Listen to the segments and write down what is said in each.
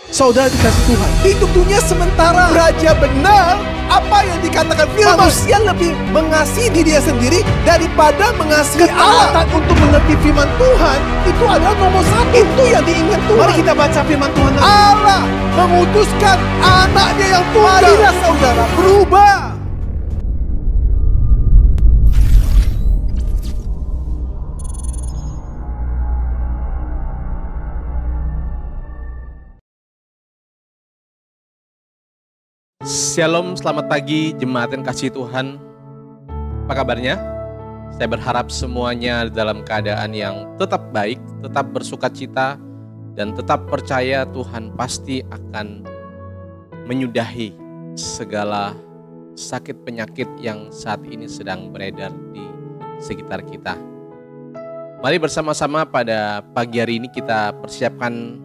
Saudara dikasih Tuhan, hidup dunia sementara. Raja benar, apa yang dikatakan firman, manusia lebih mengasihi diri dia sendiri daripada mengasihi Allah. Untuk mengerti firman Tuhan, itu adalah nomor satu. Itu yang diingat Tuhan. Mari kita baca firman Tuhan. Allah memutuskan anaknya yang tunggal. Marilah saudara berubah. Shalom, selamat pagi jemaat yang kasih Tuhan. Apa kabarnya? Saya berharap semuanya dalam keadaan yang tetap baik, tetap bersukacita, dan tetap percaya Tuhan pasti akan menyudahi segala sakit penyakit yang saat ini sedang beredar di sekitar kita. Mari bersama-sama pada pagi hari ini kita persiapkan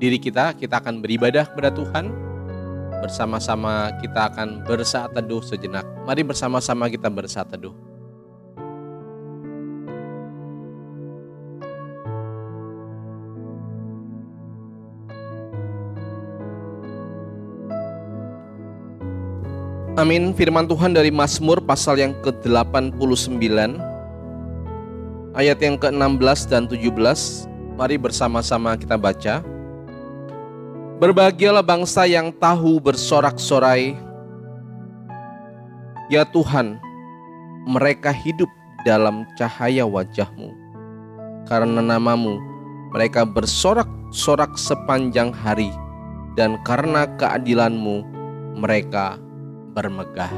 diri kita akan beribadah kepada Tuhan. Bersama-sama kita akan bersaat teduh sejenak. Mari bersama-sama kita bersaat teduh. Amin. Firman Tuhan dari Mazmur pasal yang ke-89 ayat yang ke-16 dan 17. Mari bersama-sama kita baca. Berbahagialah bangsa yang tahu bersorak-sorai, ya Tuhan, mereka hidup dalam cahaya wajah-Mu. Karena nama-Mu, mereka bersorak-sorak sepanjang hari, dan karena keadilan-Mu, mereka bermegah.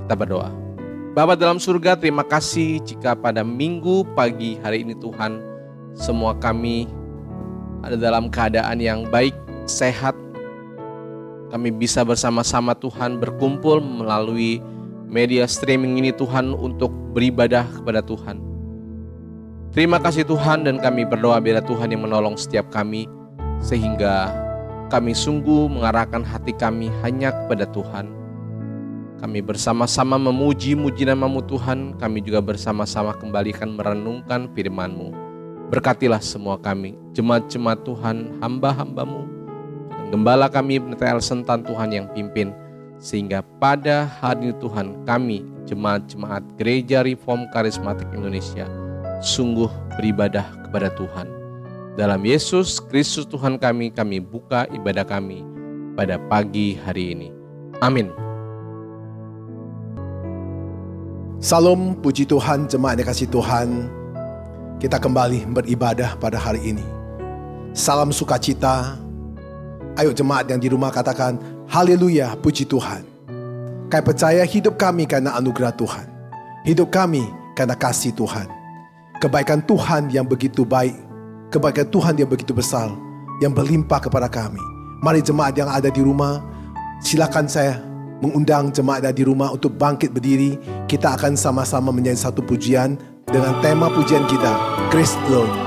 Kita berdoa. Bapa dalam surga, terima kasih jika pada minggu pagi hari ini Tuhan, semua kami ada dalam keadaan yang baik, sehat. Kami bisa bersama-sama Tuhan berkumpul melalui media streaming ini Tuhan untuk beribadah kepada Tuhan. Terima kasih Tuhan, dan kami berdoa biar Tuhan yang menolong setiap kami sehingga kami sungguh mengarahkan hati kami hanya kepada Tuhan. Kami bersama-sama memuji-muji nama-Mu Tuhan. Kami juga bersama-sama kembalikan merenungkan firman-Mu. Berkatilah semua kami, jemaat-jemaat Tuhan, hamba-hamba-Mu. Gembala kami Pendeta Sentan Tuhan yang pimpin, sehingga pada hari ini Tuhan kami jemaat-jemaat Gereja Reform Karismatik Indonesia sungguh beribadah kepada Tuhan. Dalam Yesus Kristus Tuhan kami buka ibadah kami pada pagi hari ini. Amin. Salam, puji Tuhan, jemaat yang kasih Tuhan. Kita kembali beribadah pada hari ini. Salam sukacita. Ayo jemaat yang di rumah katakan, haleluya, puji Tuhan. Kami percaya hidup kami karena anugerah Tuhan. Hidup kami karena kasih Tuhan. Kebaikan Tuhan yang begitu baik, kebaikan Tuhan yang begitu besar, yang berlimpah kepada kami. Mari jemaat yang ada di rumah, silakan saya mengundang jemaat yang di rumah untuk bangkit berdiri. Kita akan sama-sama menyanyi satu pujian dengan tema pujian kita, Grace Alone.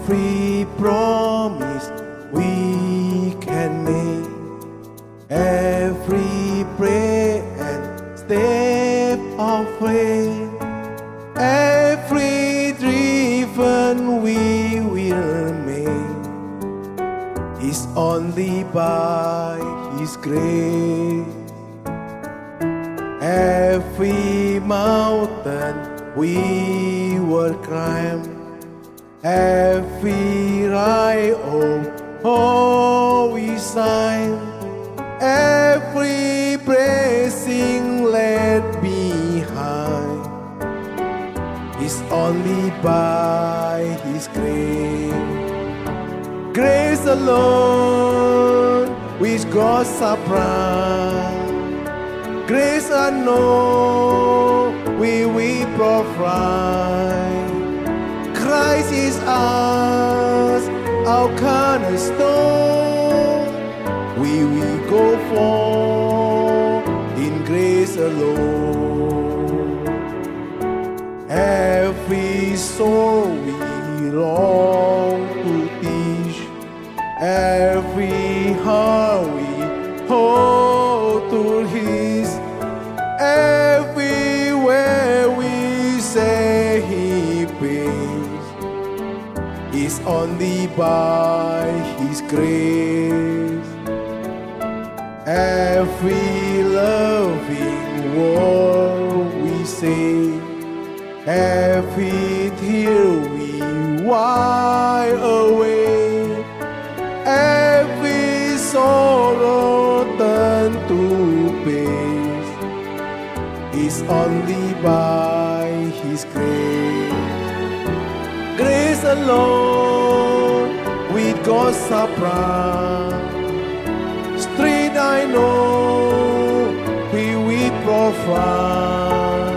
Every promise we can make, every prayer and step of faith, every driven we will make is only by His grace. Every mountain we will climb, every right we sign, every blessing left behind is only by His grace. Grace alone, which God supply. Grace alone, we provide. Christ is ours, our cornerstone. We will go for in grace alone. Every soul we long to teach, every heart we hold to His, every peace is only by His grace. Every loving word we say, every tear we wipe away, every sorrow turn to peace is only by His grace. Grace alone, with God's supply, strength I know He will provide.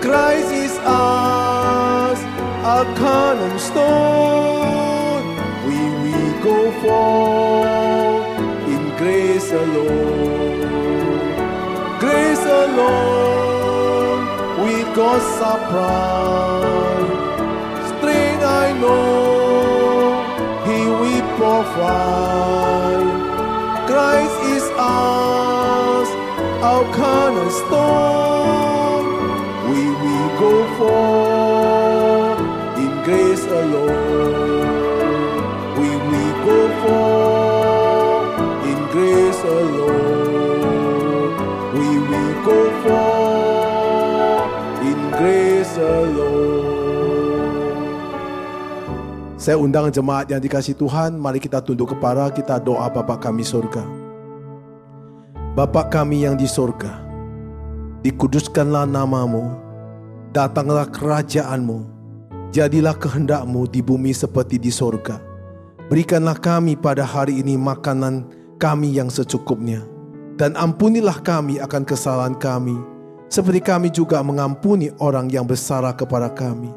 Christ is ours, a cornerstone. We will go for in grace alone. Grace alone, with God's supply, strength I know He will provide. Christ is ours, our cornerstone. We will go for in grace alone. We will go for in grace alone. We will go for in grace alone. Saya undang jemaat yang dikasihi Tuhan, mari kita tunduk kepala, kita doa Bapa kami surga. Bapa kami yang di surga, dikuduskanlah nama-Mu, datanglah kerajaan-Mu, jadilah kehendak-Mu di bumi seperti di surga. Berikanlah kami pada hari ini makanan kami yang secukupnya, dan ampunilah kami akan kesalahan kami, seperti kami juga mengampuni orang yang bersalah kepada kami.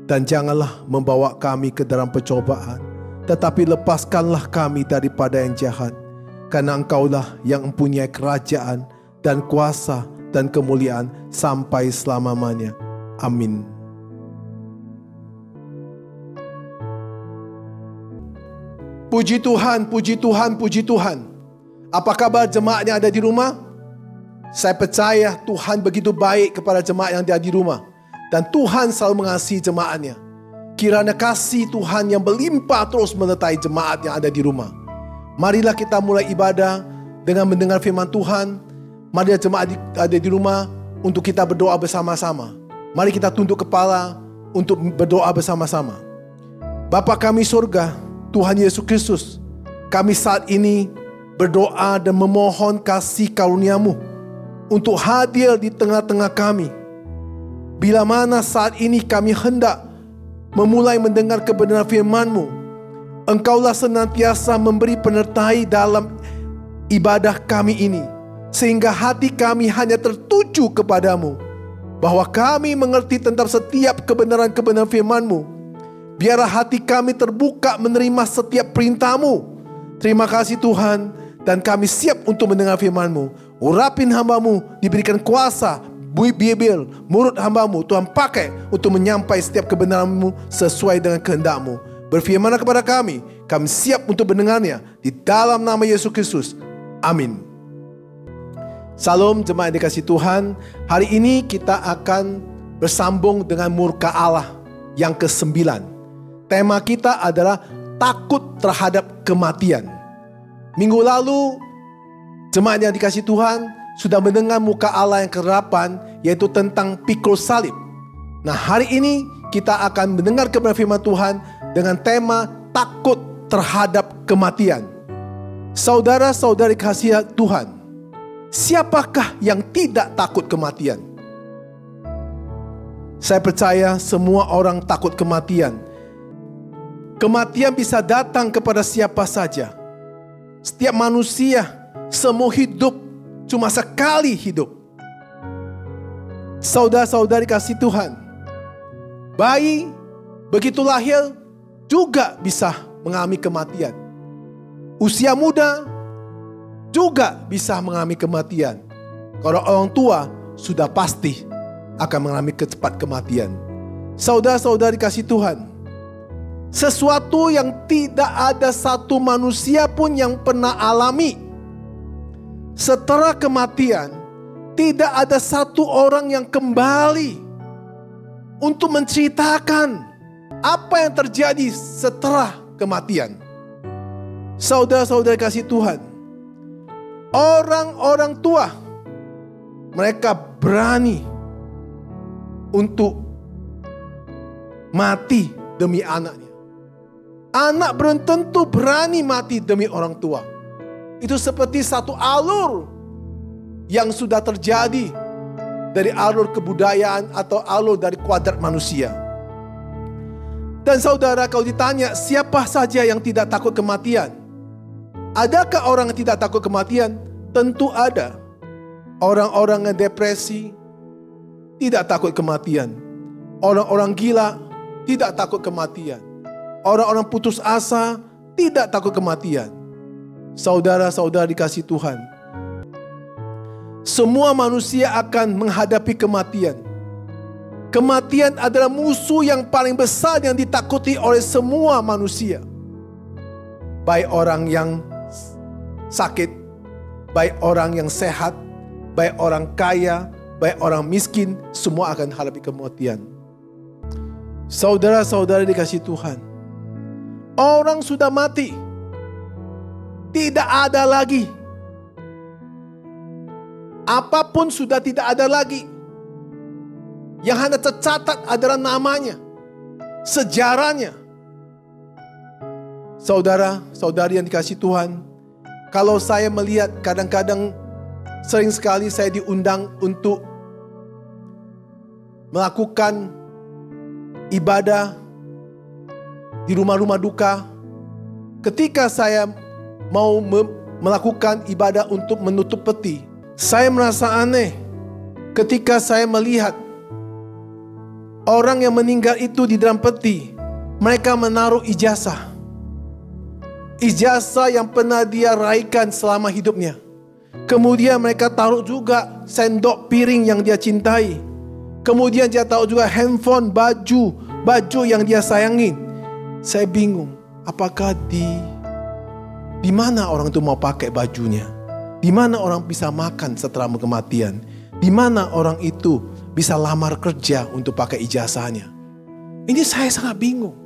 Dan janganlah membawa kami ke dalam pencobaan, tetapi lepaskanlah kami daripada yang jahat. Karena Engkaulah yang mempunyai kerajaan dan kuasa dan kemuliaan sampai selama-lamanya. Amin. Puji Tuhan, puji Tuhan, puji Tuhan. Apa kabar jemaat yang ada di rumah? Saya percaya Tuhan begitu baik kepada jemaat yang ada di rumah. Dan Tuhan selalu mengasihi jemaatnya. Kiranya kasih Tuhan yang berlimpah terus menyertai jemaat yang ada di rumah. Marilah kita mulai ibadah dengan mendengar firman Tuhan. Marilah jemaat ada di rumah untuk kita berdoa bersama-sama. Mari kita tunduk kepala untuk berdoa bersama-sama. Bapa kami surga, Tuhan Yesus Kristus, kami saat ini berdoa dan memohon kasih karunia-Mu untuk hadir di tengah-tengah kami. Bila mana saat ini kami hendak memulai mendengar kebenaran firman-Mu, Engkaulah senantiasa memberi penyertai dalam ibadah kami ini, sehingga hati kami hanya tertuju kepadamu, bahwa kami mengerti tentang setiap kebenaran-kebenaran firman-Mu. Biarlah hati kami terbuka menerima setiap perintah-Mu. Terima kasih Tuhan, dan kami siap untuk mendengar firman-Mu. Urapin hamba-Mu, diberikan kuasa, Bibir, mulut hamba-Mu Tuhan pakai untuk menyampai setiap kebenaran-Mu sesuai dengan kehendak-Mu. Berfirmanlah kepada kami, kami siap untuk mendengarnya di dalam nama Yesus Kristus. Amin. Salam jemaat yang dikasihi Tuhan. Hari ini kita akan bersambung dengan murka Allah yang ke-9. Tema kita adalah takut terhadap kematian. Minggu lalu jemaat yang dikasihi Tuhan sudah mendengar muka Allah yang ke-8, yaitu tentang pikul salib. Nah, hari ini kita akan mendengar kebenaran firman Tuhan dengan tema takut terhadap kematian. Saudara-saudari kasih Tuhan, siapakah yang tidak takut kematian? Saya percaya semua orang takut kematian. Kematian bisa datang kepada siapa saja. Setiap manusia, semua hidup cuma sekali hidup. Saudara-saudari kasih Tuhan, bayi begitu lahir juga bisa mengalami kematian. Usia muda juga bisa mengalami kematian. Kalau orang tua sudah pasti akan mengalami cepat kematian. Saudara-saudari kasih Tuhan, sesuatu yang tidak ada satu manusia pun yang pernah alami. Setelah kematian, tidak ada satu orang yang kembali. untuk menceritakan apa yang terjadi setelah kematian. Saudara-saudara kasih Tuhan, orang-orang tua mereka berani untuk mati demi anaknya. Anak belum tentu berani mati demi orang tua. Itu seperti satu alur yang sudah terjadi dari alur kebudayaan atau alur dari kuadrat manusia. Dan saudara, kalau ditanya siapa saja yang tidak takut kematian? Adakah orang yang tidak takut kematian? Tentu ada. Orang-orang yang depresi tidak takut kematian. Orang-orang gila tidak takut kematian. Orang-orang putus asa tidak takut kematian. Saudara-saudara dikasih Tuhan, semua manusia akan menghadapi kematian. Kematian adalah musuh yang paling besar yang ditakuti oleh semua manusia. Baik orang yang sakit, baik orang yang sehat, baik orang kaya, baik orang miskin, semua akan hadapi kematian. Saudara-saudara dikasih Tuhan, orang sudah mati, tidak ada lagi. Apapun sudah tidak ada lagi. Yang hanya tercatat adalah namanya, sejarahnya. Saudara-saudari yang dikasih Tuhan, kalau saya melihat kadang-kadang sering sekali saya diundang untuk melakukan ibadah di rumah-rumah duka. Ketika saya mau melakukan ibadah untuk menutup peti, saya merasa aneh ketika saya melihat orang yang meninggal itu di dalam peti, mereka menaruh ijazah. Ijazah yang pernah dia raihkan selama hidupnya. Kemudian mereka taruh juga sendok piring yang dia cintai. Kemudian dia taruh juga handphone, baju yang dia sayangin. Saya bingung, apakah di mana orang itu mau pakai bajunya? Di mana orang bisa makan setelah kematian? Di mana orang itu bisa lamar kerja untuk pakai ijazahnya? Ini saya sangat bingung.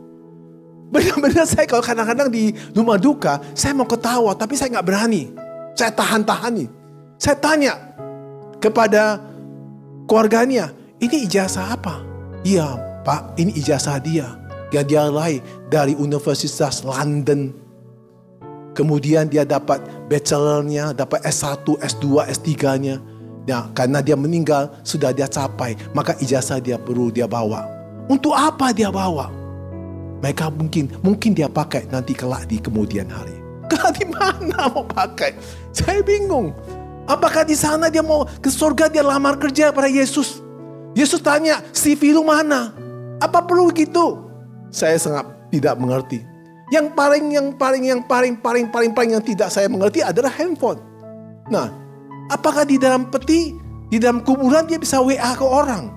Benar-benar saya kalau kadang-kadang di rumah duka, saya mau ketawa tapi saya nggak berani. Saya tahan-tahani. Saya tanya kepada keluarganya, ini ijazah apa? Iya Pak, ini ijazah dia. Dia raih dari Universitas London. Kemudian dia dapat bachelornya, dapat S1, S2, S3-nya. Nah, karena dia meninggal, sudah dia capai. Maka ijazah dia perlu dia bawa. Untuk apa dia bawa? Mereka mungkin dia pakai nanti kelak di kemudian hari. Kelak di mana mau pakai? Saya bingung. Apakah di sana dia mau ke surga, dia lamar kerja pada Yesus? Yesus tanya, CV lu mana? Apa perlu gitu? Saya sangat tidak mengerti. Yang paling yang tidak saya mengerti adalah handphone. Nah, apakah di dalam peti, di dalam kuburan dia bisa WA ke orang?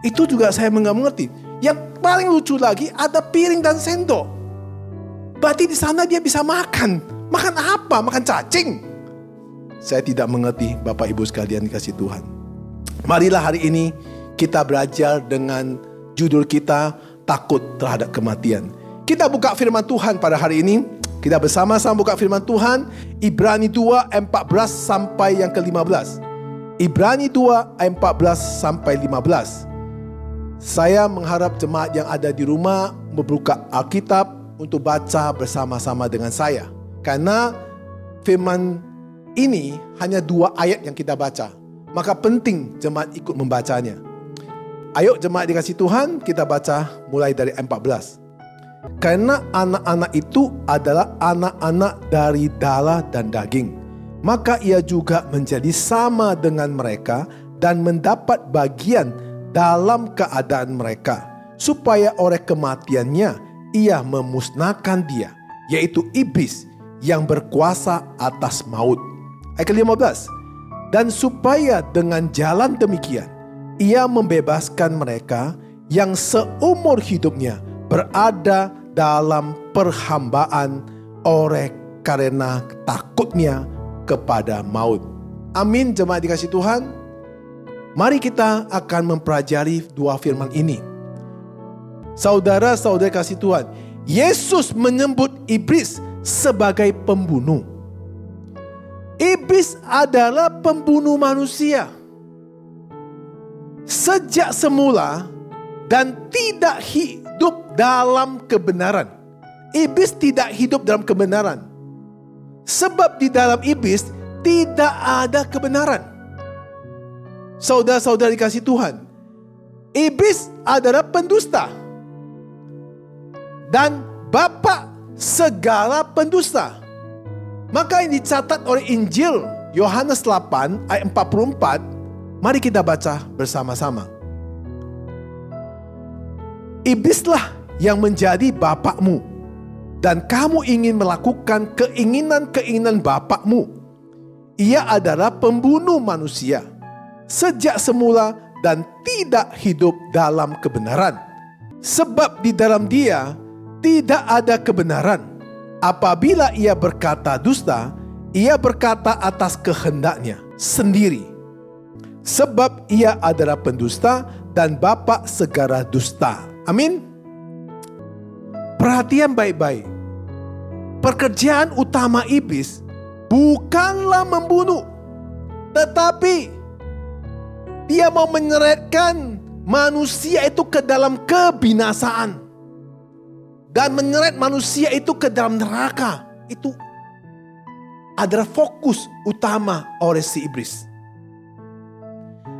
Itu juga saya nggak mengerti. Yang paling lucu lagi ada piring dan sendok. Berarti di sana dia bisa makan. Makan apa? Makan cacing? Saya tidak mengerti, Bapak Ibu sekalian dikasih Tuhan. Marilah hari ini kita belajar dengan judul kita, takut terhadap kematian. Kita buka firman Tuhan pada hari ini. Kita bersama-sama buka firman Tuhan. Ibrani 2 ayat 14 sampai yang ke-15. Ibrani 2 ayat 14 sampai 15. Saya mengharap jemaat yang ada di rumah membuka Alkitab untuk baca bersama-sama dengan saya. Karena firman ini hanya 2 ayat yang kita baca. Maka penting jemaat ikut membacanya. Ayo jemaat dikasih Tuhan, kita baca mulai dari ayat 14. Karena anak-anak itu adalah anak-anak dari darah dan daging, maka ia juga menjadi sama dengan mereka dan mendapat bagian dalam keadaan mereka, supaya oleh kematiannya ia memusnahkan dia, yaitu iblis yang berkuasa atas maut. Ayat ke-15. Dan supaya dengan jalan demikian ia membebaskan mereka yang seumur hidupnya berada dalam perhambaan oleh karena takutnya kepada maut. Amin jemaat dikasih Tuhan. Mari kita akan mempelajari 2 firman ini. Saudara-saudara kasih Tuhan, Yesus menyebut iblis sebagai pembunuh. Iblis adalah pembunuh manusia sejak semula dan tidak hidup dalam kebenaran. Iblis tidak hidup dalam kebenaran. Sebab di dalam iblis tidak ada kebenaran. Saudara-saudara dikasih Tuhan, iblis adalah pendusta dan bapa segala pendusta. Maka yang dicatat oleh Injil Yohanes 8 ayat 44, mari kita baca bersama-sama. Iblislah yang menjadi bapakmu, dan kamu ingin melakukan keinginan-keinginan bapakmu. Ia adalah pembunuh manusia sejak semula dan tidak hidup dalam kebenaran. Sebab di dalam dia tidak ada kebenaran. Apabila ia berkata dusta, ia berkata atas kehendaknya sendiri. Sebab ia adalah pendusta dan bapa segala dusta. Amin. Perhatian baik-baik. Pekerjaan utama iblis bukanlah membunuh, tetapi dia mau menyeretkan manusia itu ke dalam kebinasaan dan menyeret manusia itu ke dalam neraka. Itu adalah fokus utama oleh si iblis.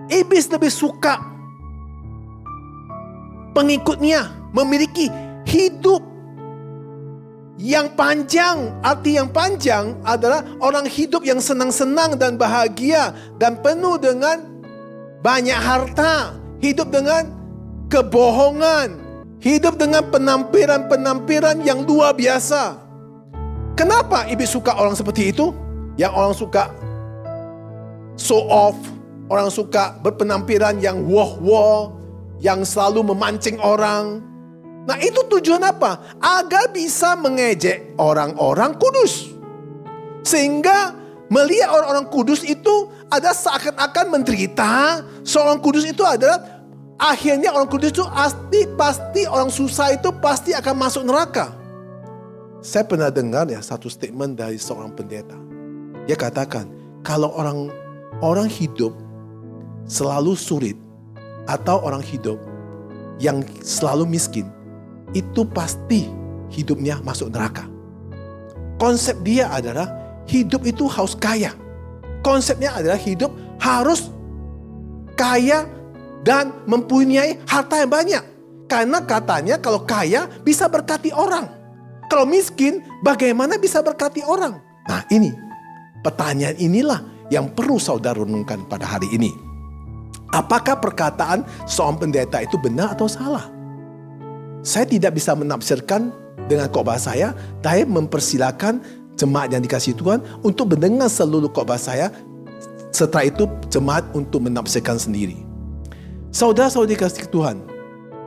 Iblis lebih suka pengikutnya memiliki hidup yang panjang. Arti yang panjang adalah orang hidup yang senang-senang dan bahagia dan penuh dengan banyak harta, hidup dengan kebohongan, hidup dengan penampilan-penampilan yang luar biasa. Kenapa iblis suka orang seperti itu? Yang orang suka show off, orang suka berpenampilan yang wah-wah, yang selalu memancing orang. Nah, itu tujuan apa? Agar bisa mengejek orang-orang kudus. Sehingga melihat orang-orang kudus itu ada seakan-akan menderita. Seorang kudus itu adalah akhirnya orang kudus itu pasti orang susah itu pasti akan masuk neraka. Saya pernah dengar satu statement dari seorang pendeta. Dia katakan, kalau orang hidup selalu sulit atau orang hidup yang selalu miskin, itu pasti hidupnya masuk neraka. Konsep dia adalah hidup itu harus kaya. Konsepnya adalah hidup harus kaya dan mempunyai harta yang banyak. Karena katanya kalau kaya bisa berkati orang. Kalau miskin bagaimana bisa berkati orang? Nah, ini pertanyaan inilah yang perlu saudara renungkan pada hari ini. Apakah perkataan seorang pendeta itu benar atau salah? Saya tidak bisa menafsirkan dengan khotbah saya. Saya mempersilakan jemaat yang dikasihi Tuhan untuk mendengar seluruh khotbah saya. Setelah itu jemaat untuk menafsirkan sendiri. Saudara-saudari dikasihi Tuhan,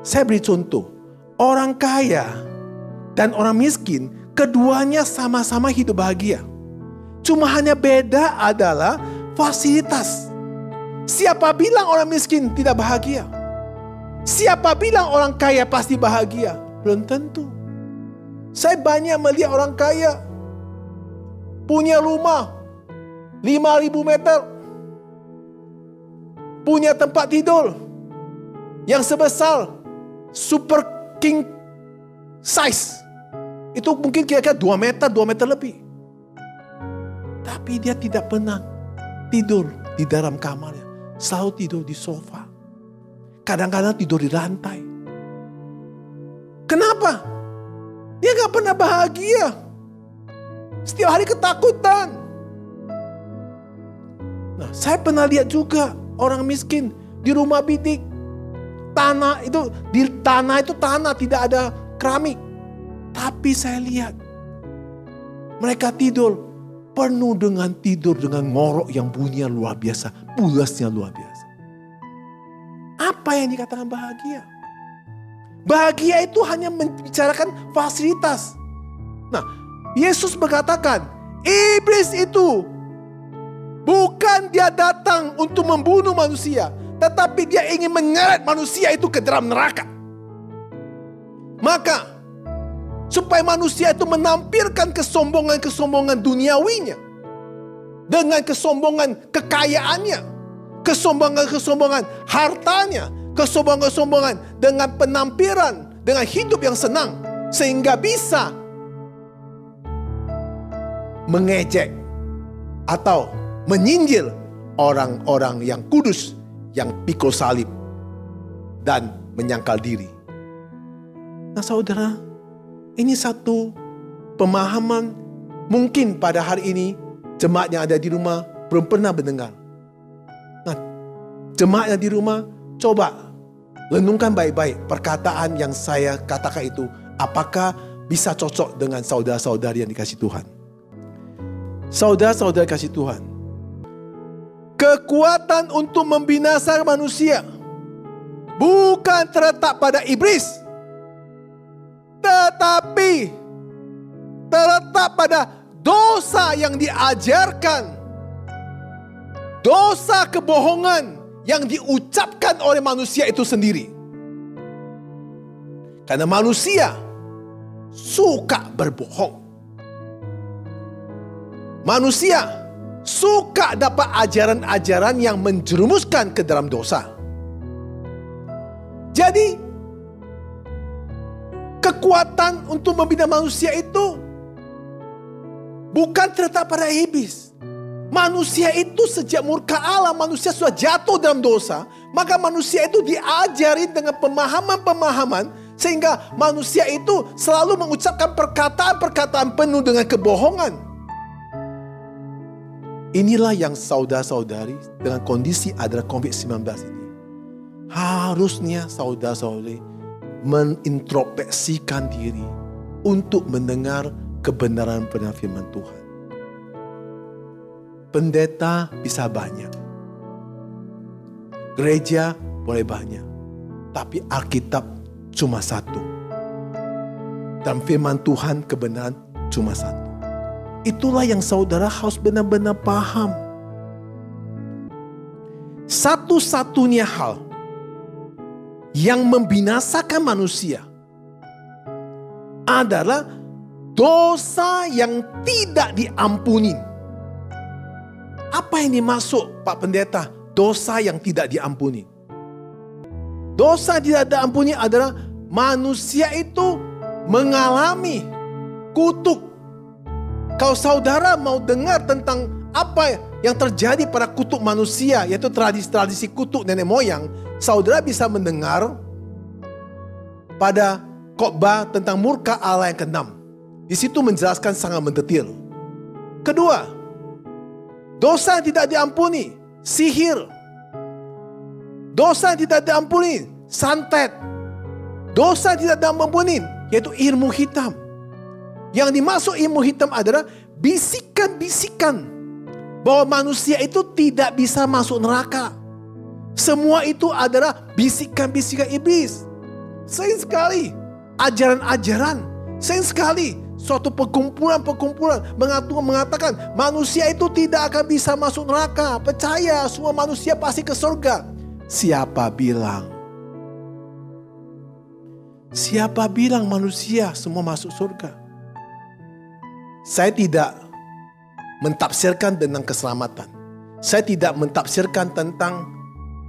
saya beri contoh. Orang kaya dan orang miskin, keduanya sama-sama hidup bahagia. Cuma hanya beda adalah fasilitas. Siapa bilang orang miskin tidak bahagia? Siapa bilang orang kaya pasti bahagia? Belum tentu. Saya banyak melihat orang kaya punya rumah 5.000 meter, punya tempat tidur yang sebesar super king size. Itu mungkin kira-kira 2 meter lebih. Tapi dia tidak pernah tidur di dalam kamarnya. Selalu tidur di sofa. Kadang-kadang tidur di lantai. Kenapa? Dia gak pernah bahagia. Setiap hari ketakutan. Nah, saya pernah lihat juga orang miskin di rumah bidik. Tanah itu tidak ada keramik. Tapi saya lihat mereka tidur penuh dengan ngorok yang bunyinya luar biasa, pulasnya luar biasa. Apa yang dikatakan bahagia? Bahagia itu hanya membicarakan fasilitas. Nah, Yesus berkatakan, iblis itu bukan dia datang untuk membunuh manusia, tetapi dia ingin menyeret manusia itu ke dalam neraka. Maka supaya manusia itu menampilkan kesombongan-kesombongan duniawinya dengan kesombongan kekayaannya, kesombongan-kesombongan hartanya, kesombongan-kesombongan dengan penampilan, dengan hidup yang senang, sehingga bisa mengejek atau menyinjil orang-orang yang kudus, yang pikul salib dan menyangkal diri. Nah saudara, ini satu pemahaman mungkin pada hari ini jemaat yang ada di rumah belum pernah mendengar. Nah, jemaat yang di rumah coba renungkan baik-baik perkataan yang saya katakan itu. Apakah bisa cocok dengan saudara-saudari yang dikasihi Tuhan? Saudara-saudari kasih Tuhan, kekuatan untuk membinasakan manusia bukan terletak pada iblis, tetapi terletak pada dosa yang diajarkan, dosa kebohongan yang diucapkan oleh manusia itu sendiri. Karena manusia suka berbohong. Manusia suka dapat ajaran-ajaran yang menjerumuskan ke dalam dosa. Jadi, kekuatan untuk membina manusia itu bukan terletak pada iblis. Manusia itu sejak murka Allah, manusia sudah jatuh dalam dosa. Maka manusia itu diajari dengan pemahaman-pemahaman, sehingga manusia itu selalu mengucapkan perkataan-perkataan penuh dengan kebohongan. Inilah yang saudara-saudari dengan kondisi adalah COVID-19 ini. Harusnya saudara-saudari menintrospeksikan diri untuk mendengar kebenaran firman Tuhan. Pendeta bisa banyak, gereja boleh banyak, tapi Alkitab cuma satu. Dan firman Tuhan kebenaran cuma satu. Itulah yang saudara harus benar-benar paham. Satu-satunya hal yang membinasakan manusia adalah dosa yang tidak diampuni. Apa yang dimaksud Pak Pendeta? Dosa yang tidak diampuni. Dosa yang tidak diampuni adalah manusia itu mengalami kutuk. Kalau saudara mau dengar tentang apa yang terjadi pada kutuk manusia, yaitu tradisi-tradisi kutuk nenek moyang, saudara bisa mendengar pada khotbah tentang murka Allah yang ke-6. Di situ menjelaskan sangat mendetil. Kedua, dosa yang tidak diampuni, sihir. Dosa yang tidak diampuni, santet. Dosa yang tidak diampuni, yaitu ilmu hitam. Yang dimaksud ilmu hitam adalah bisikan-bisikan bahwa manusia itu tidak bisa masuk neraka. Semua itu adalah bisikan-bisikan iblis. Sering sekali ajaran-ajaran, sering sekali suatu perkumpulan-perkumpulan mengatakan manusia itu tidak akan bisa masuk neraka. Percaya semua manusia pasti ke surga. Siapa bilang? Siapa bilang manusia semua masuk surga? Saya tidak mentafsirkan tentang keselamatan. Saya tidak mentafsirkan tentang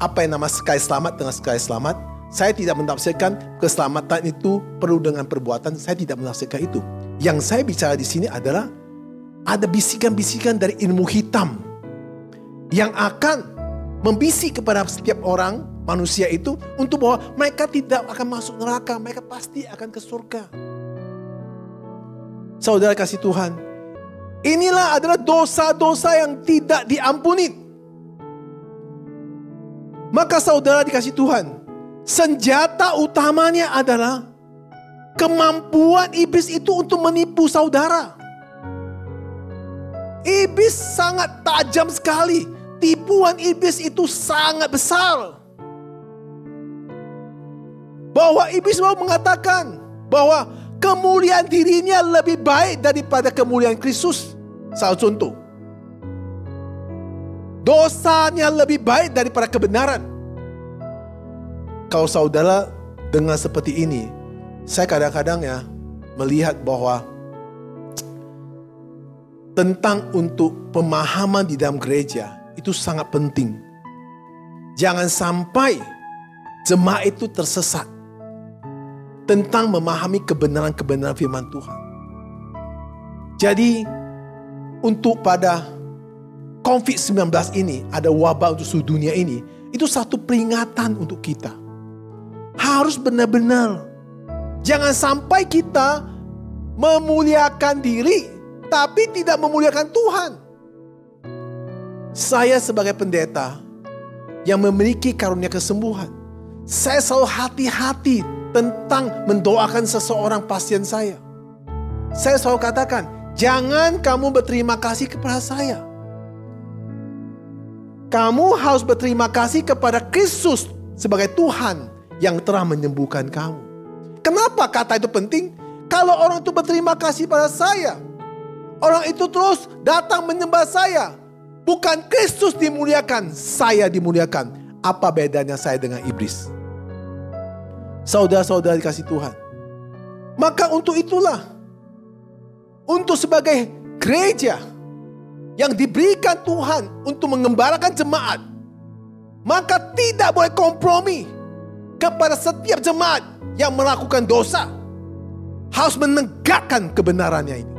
apa yang nama sekali selamat dengan sekali selamat. Saya tidak mentafsirkan keselamatan itu perlu dengan perbuatan. Saya tidak menafsirkan itu. Yang saya bicara di sini adalah ada bisikan-bisikan dari ilmu hitam yang akan membisik kepada setiap orang manusia itu untuk bahwa mereka tidak akan masuk neraka, mereka pasti akan ke surga. Saudara kasih Tuhan, inilah adalah dosa-dosa yang tidak diampuni. Maka saudara dikasih Tuhan, senjata utamanya adalah kemampuan iblis itu untuk menipu saudara. Iblis sangat tajam sekali. Tipuan iblis itu sangat besar. Bahwa iblis mau mengatakan bahwa kemuliaan dirinya lebih baik daripada kemuliaan Kristus. Salah contoh. Dosanya lebih baik daripada kebenaran. Kalau saudara dengar seperti ini, Saya kadang-kadang ya melihat bahwa tentang untuk pemahaman di dalam gereja itu sangat penting. Jangan sampai jemaat itu tersesat tentang memahami kebenaran-kebenaran firman Tuhan. Jadi untuk pada COVID-19 ini, ada wabah untuk seluruh dunia ini, itu satu peringatan untuk kita. Harus benar-benar. Jangan sampai kita memuliakan diri, tapi tidak memuliakan Tuhan. Saya sebagai pendeta yang memiliki karunia kesembuhan, saya selalu hati-hati tentang mendoakan seseorang pasien saya. Saya selalu katakan, jangan kamu berterima kasih kepada saya. Kamu harus berterima kasih kepada Kristus sebagai Tuhan yang telah menyembuhkan kamu. Kenapa kata itu penting? Kalau orang itu berterima kasih pada saya, orang itu terus datang menyembah saya, bukan Kristus dimuliakan, saya dimuliakan. Apa bedanya saya dengan iblis? Saudara-saudara dikasih Tuhan. Maka untuk itulah, untuk sebagai gereja yang diberikan Tuhan untuk mengembalakan jemaat, maka tidak boleh kompromi kepada setiap jemaat yang melakukan dosa. Harus menegakkan kebenarannya ini.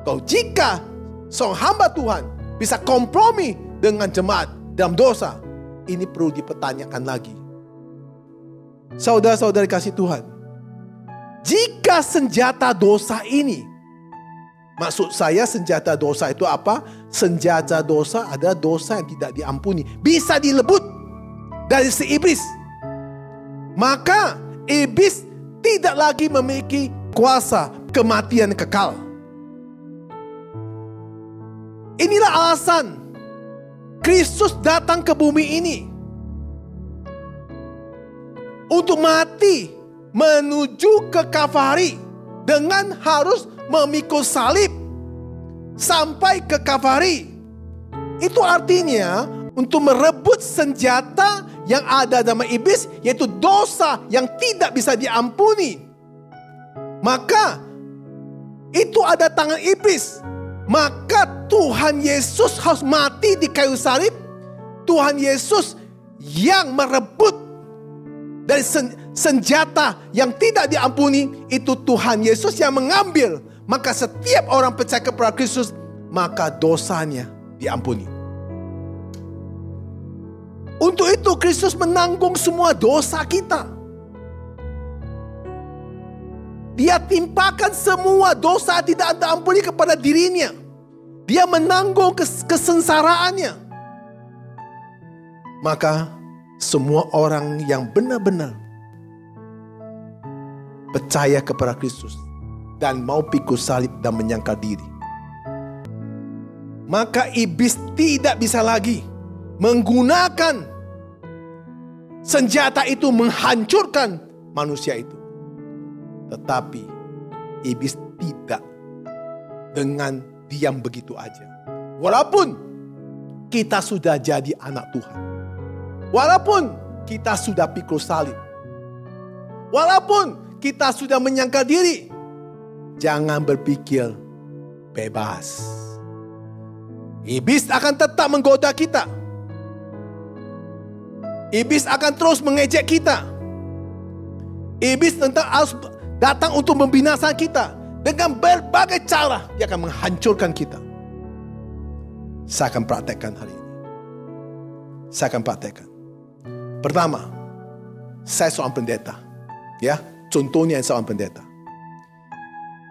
Kalau jika seorang hamba Tuhan bisa kompromi dengan jemaat dalam dosa, ini perlu dipertanyakan lagi. Saudara-saudara kasih Tuhan, jika senjata dosa ini, maksud saya senjata dosa itu apa? Senjata dosa adalah dosa yang tidak diampuni, bisa dilebut dari si iblis. Maka iblis tidak lagi memiliki kuasa kematian kekal. Inilah alasan Kristus datang ke bumi ini untuk mati menuju ke Kalvari dengan harus memikul salib sampai ke Kalvari. Itu artinya untuk merebut senjata yang ada dalam iblis, yaitu dosa yang tidak bisa diampuni. Maka itu ada tangan iblis. Maka Tuhan Yesus harus mati di kayu salib. Tuhan Yesus yang merebut dari senjata yang tidak diampuni, itu Tuhan Yesus yang mengambil. Maka setiap orang percaya kepada Kristus, maka dosanya diampuni. Untuk itu Kristus menanggung semua dosa kita. Dia timpakan semua dosa tidak diampuni kepada dirinya. Dia menanggung kesengsaraannya. Maka semua orang yang benar-benar percaya kepada Kristus dan mau pikul salib dan menyangkal diri, maka iblis tidak bisa lagi menggunakan senjata itu menghancurkan manusia itu. Tetapi iblis tidak dengan diam begitu aja. Walaupun kita sudah jadi anak Tuhan, walaupun kita sudah pikul salib, walaupun kita sudah menyangkal diri, jangan berpikir bebas. Iblis akan tetap menggoda kita. Iblis akan terus mengejek kita. Iblis harus datang untuk membinasakan kita. Dengan berbagai cara dia akan menghancurkan kita. Saya akan praktekkan hari ini. Saya akan praktekkan. Pertama, saya seorang pendeta. Ya, contohnya seorang pendeta.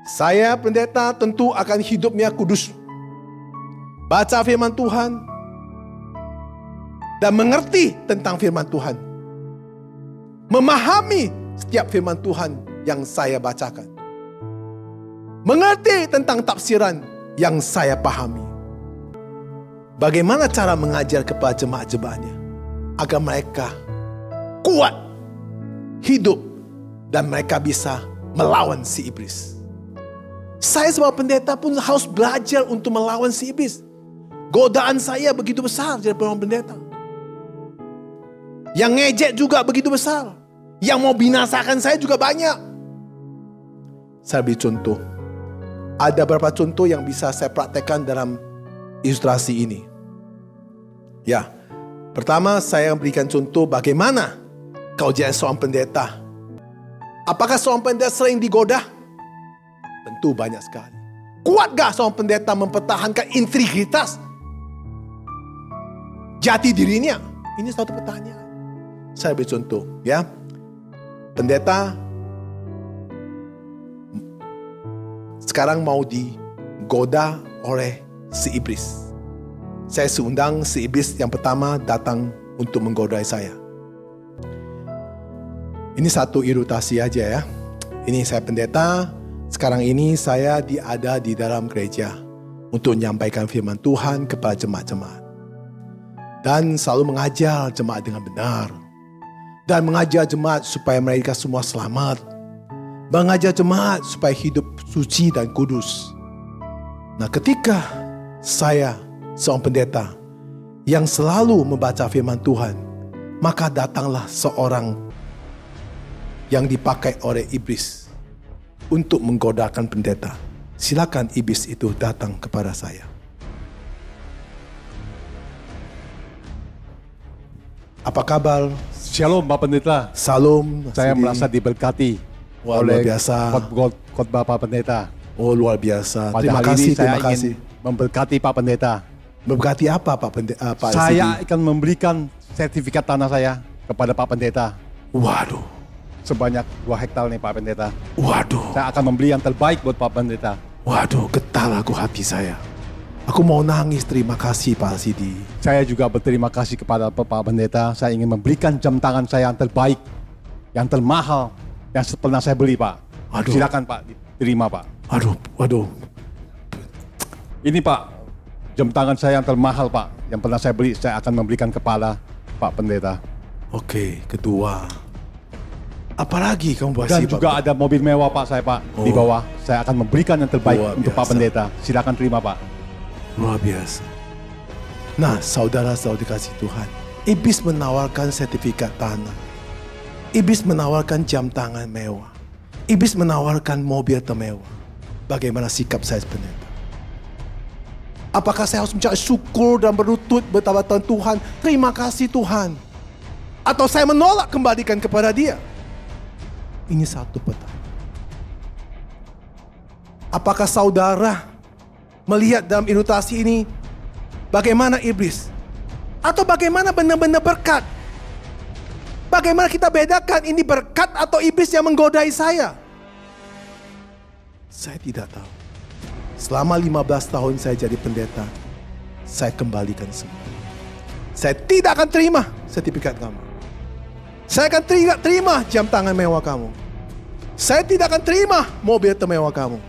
Saya pendeta tentu akan hidupnya kudus. Baca firman Tuhan dan mengerti tentang firman Tuhan. Memahami setiap firman Tuhan yang saya bacakan. Mengerti tentang tafsiran yang saya pahami. Bagaimana cara mengajar kepada jemaat-jemaatnya agar mereka kuat hidup dan mereka bisa melawan si iblis. Saya sebagai pendeta pun harus belajar untuk melawan si iblis. Godaan saya begitu besar jadi seorang pendeta. Yang ngejek juga begitu besar. Yang mau binasakan saya juga banyak. Saya beri contoh. Ada beberapa contoh yang bisa saya praktekkan dalam ilustrasi ini. Ya, pertama saya berikan contoh bagaimana kau jadi seorang pendeta. Apakah seorang pendeta sering digoda? Tentu banyak sekali. Kuatkah seorang pendeta mempertahankan integritas jati dirinya? Ini satu pertanyaan. Saya beri contoh, ya. Pendeta sekarang mau digoda oleh si iblis. Saya seundang si iblis yang pertama datang untuk menggodai saya. Ini satu ilustrasi aja ya. Ini saya pendeta. Sekarang ini saya ada di dalam gereja untuk menyampaikan firman Tuhan kepada jemaat-jemaat. Dan selalu mengajar jemaat dengan benar. Dan mengajar jemaat supaya mereka semua selamat. Mengajar jemaat supaya hidup suci dan kudus. Nah, ketika saya seorang pendeta yang selalu membaca firman Tuhan, maka datanglah seorang yang dipakai oleh iblis untuk menggodakan pendeta. Silakan iblis itu datang kepada saya. Apa kabar? Shalom Pak Pendeta. Salam. Saya Sidi. merasa diberkati Wah, oleh luar biasa. khotbah Pak Pendeta. Oh, luar biasa. Pada Terima hari kasih, ini saya terima kasih. ingin memberkati Pak Pendeta. Memberkati apa Pak Pendeta? Pak Saya Sidi? akan memberikan sertifikat tanah saya kepada Pak Pendeta. Waduh. Sebanyak 2 hektar nih Pak Pendeta. Waduh. Saya akan membeli yang terbaik buat Pak Pendeta. Waduh, getar aku hati saya. Aku mau nangis, terima kasih Pak Sidi. Saya juga berterima kasih kepada Pak Pendeta. Saya ingin memberikan jam tangan saya yang terbaik, yang termahal, yang pernah saya beli Pak. Aduh. Silakan Pak, diterima Pak. Waduh. Ini Pak, jam tangan saya yang termahal Pak, yang pernah saya beli, saya akan memberikan kepada Pak Pendeta. Oke, kedua. Apalagi kamu bahas Dan juga ada mobil mewah Pak saya Pak, di bawah. Saya akan memberikan yang terbaik Luar untuk Pak biasa. Pendeta. Silakan terima Pak. Luar biasa. Nah, saudara-saudari kasih Tuhan, iblis menawarkan sertifikat tanah. Iblis menawarkan jam tangan mewah. Iblis menawarkan mobil termewah. Bagaimana sikap saya pendeta? Apakah saya harus mencari syukur dan berlutut bertawatan Tuhan? Terima kasih Tuhan. Atau saya menolak kembalikan kepada Dia? Ini satu pertanyaan. Apakah saudara melihat dalam ilustrasi ini bagaimana iblis? Atau bagaimana benar-benar berkat? Bagaimana kita bedakan ini berkat atau iblis yang menggodai saya? Saya tidak tahu. Selama 15 tahun saya jadi pendeta, saya kembalikan semua. Saya tidak akan terima sertifikat kamu. Saya akan tidak terima jam tangan mewah kamu. Saya tidak akan terima mobil termewah kamu.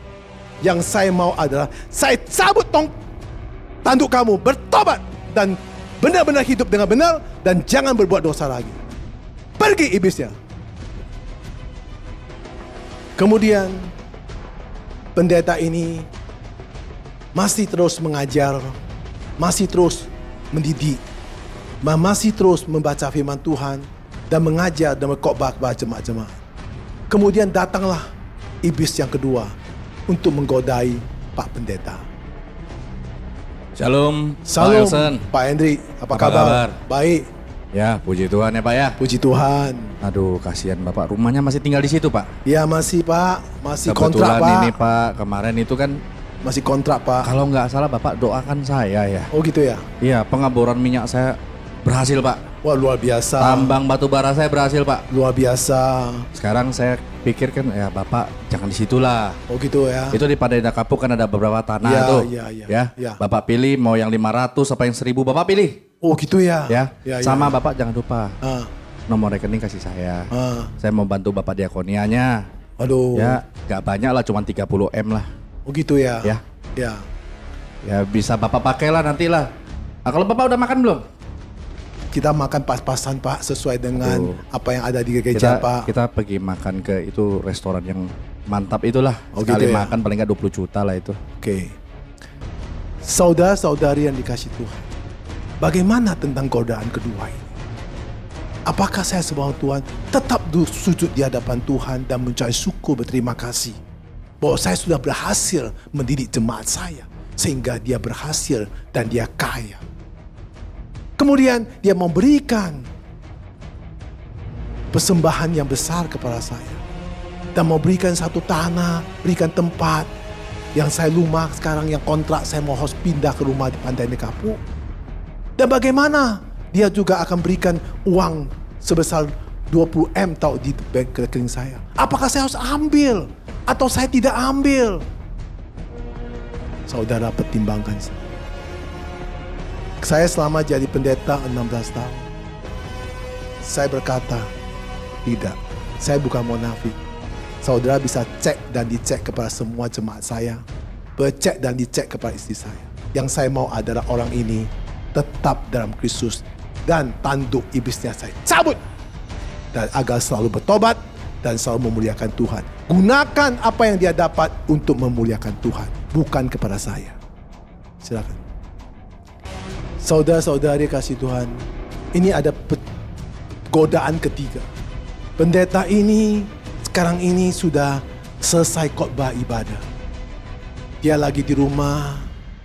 Yang saya mau adalah saya cabut tanduk kamu, bertobat dan benar-benar hidup dengan benar dan jangan berbuat dosa lagi. Pergi iblisnya. Kemudian pendeta ini masih terus mengajar, masih terus mendidik, masih terus membaca firman Tuhan dan mengajar dan berkhotbah kepada jemaat-jemaat. Kemudian datanglah iblis yang kedua untuk menggodai Pak Pendeta. Shalom, Salam, Pak Elson. Pak Hendrik, apa Apa kabar? kabar? Baik, Ya, puji Tuhan ya Pak ya. puji Tuhan. Aduh, kasihan Bapak. Rumahnya masih tinggal di situ Pak. Ya masih Pak, masih kontrak Kebetulan Pak. ini Pak, kemarin itu kan Masih kontrak Pak. kalau nggak salah Bapak doakan saya ya. Oh gitu ya? Iya, pengeboran minyak saya berhasil Pak. Wah luar biasa. Tambang batu bara saya berhasil Pak. Luar biasa. Sekarang saya pikir kan ya Bapak jangan di situlah. Oh gitu ya? Itu di Padeda Kapuk kan ada beberapa tanah Ya, tuh. ya. Bapak pilih mau yang 500 apa yang 1000 Bapak pilih. Oh gitu ya? Ya. Sama ya. Bapak jangan lupa. Ah, Nomor rekening kasih saya. ah. Saya mau bantu Bapak diakonianya. Aduh. Ya, nggak banyak lah, cuma 30 M lah. Oh gitu ya? Ya. Ya. Ya bisa Bapak pakai lah nantilah. Nah, kalau Bapak udah makan belum? Kita makan pas-pasan Pak, sesuai dengan Aduh. apa yang ada di gereja Pak. Kita pergi makan ke itu restoran yang mantap itulah. Oh, Sekali gitu ya? makan paling nggak 20 juta lah itu. Oke. Saudara-saudari yang dikasih Tuhan, bagaimana tentang godaan kedua ini? Apakah saya sebagai Tuhan tetap sujud di hadapan Tuhan dan mencari syukur berterima kasih bahwa saya sudah berhasil mendidik jemaat saya sehingga dia berhasil dan dia kaya. Kemudian dia memberikan persembahan yang besar kepada saya dan memberikan satu tanah, berikan tempat yang saya rumah sekarang, yang kontrak saya mau harus pindah ke rumah di Pantai Nekapu. Dan bagaimana dia juga akan berikan uang sebesar 20M tahu di bank rekening saya. Apakah saya harus ambil atau saya tidak ambil? Saudara pertimbangkan. Saya selama jadi pendeta 16 tahun. Saya berkata, tidak, saya bukan munafik. Saudara bisa cek dan dicek kepada semua jemaat saya. Bercek dan dicek kepada istri saya. Yang saya mau adalah orang ini tetap dalam Kristus. Dan tanduk iblisnya saya cabut. Dan agar selalu bertobat dan selalu memuliakan Tuhan. Gunakan apa yang dia dapat untuk memuliakan Tuhan. Bukan kepada saya. Silakan. Saudara-saudari kasih Tuhan. Ini ada godaan ketiga. Pendeta ini sekarang ini sudah selesai khotbah ibadah. Dia lagi di rumah,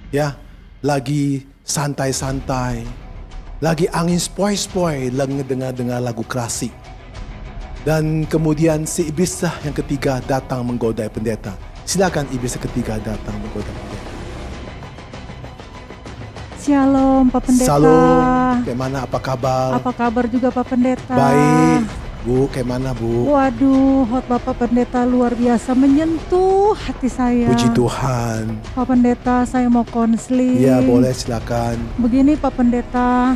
ya, lagi santai-santai, lagi angin spoi-spoi, lagi dengar lagu klasik. Dan kemudian si iblis yang ketiga datang menggoda pendeta. Silakan iblis yang ketiga datang menggoda pendeta. Shalom Pak Pendeta. Shalom, bagaimana, apa kabar? Apa kabar juga Pak Pendeta? Baik, Bu, bagaimana Bu? Waduh, Bapak Pendeta luar biasa menyentuh hati saya. Puji Tuhan. Pak Pendeta, saya mau konseling. Iya, boleh, silakan. Begini Pak Pendeta,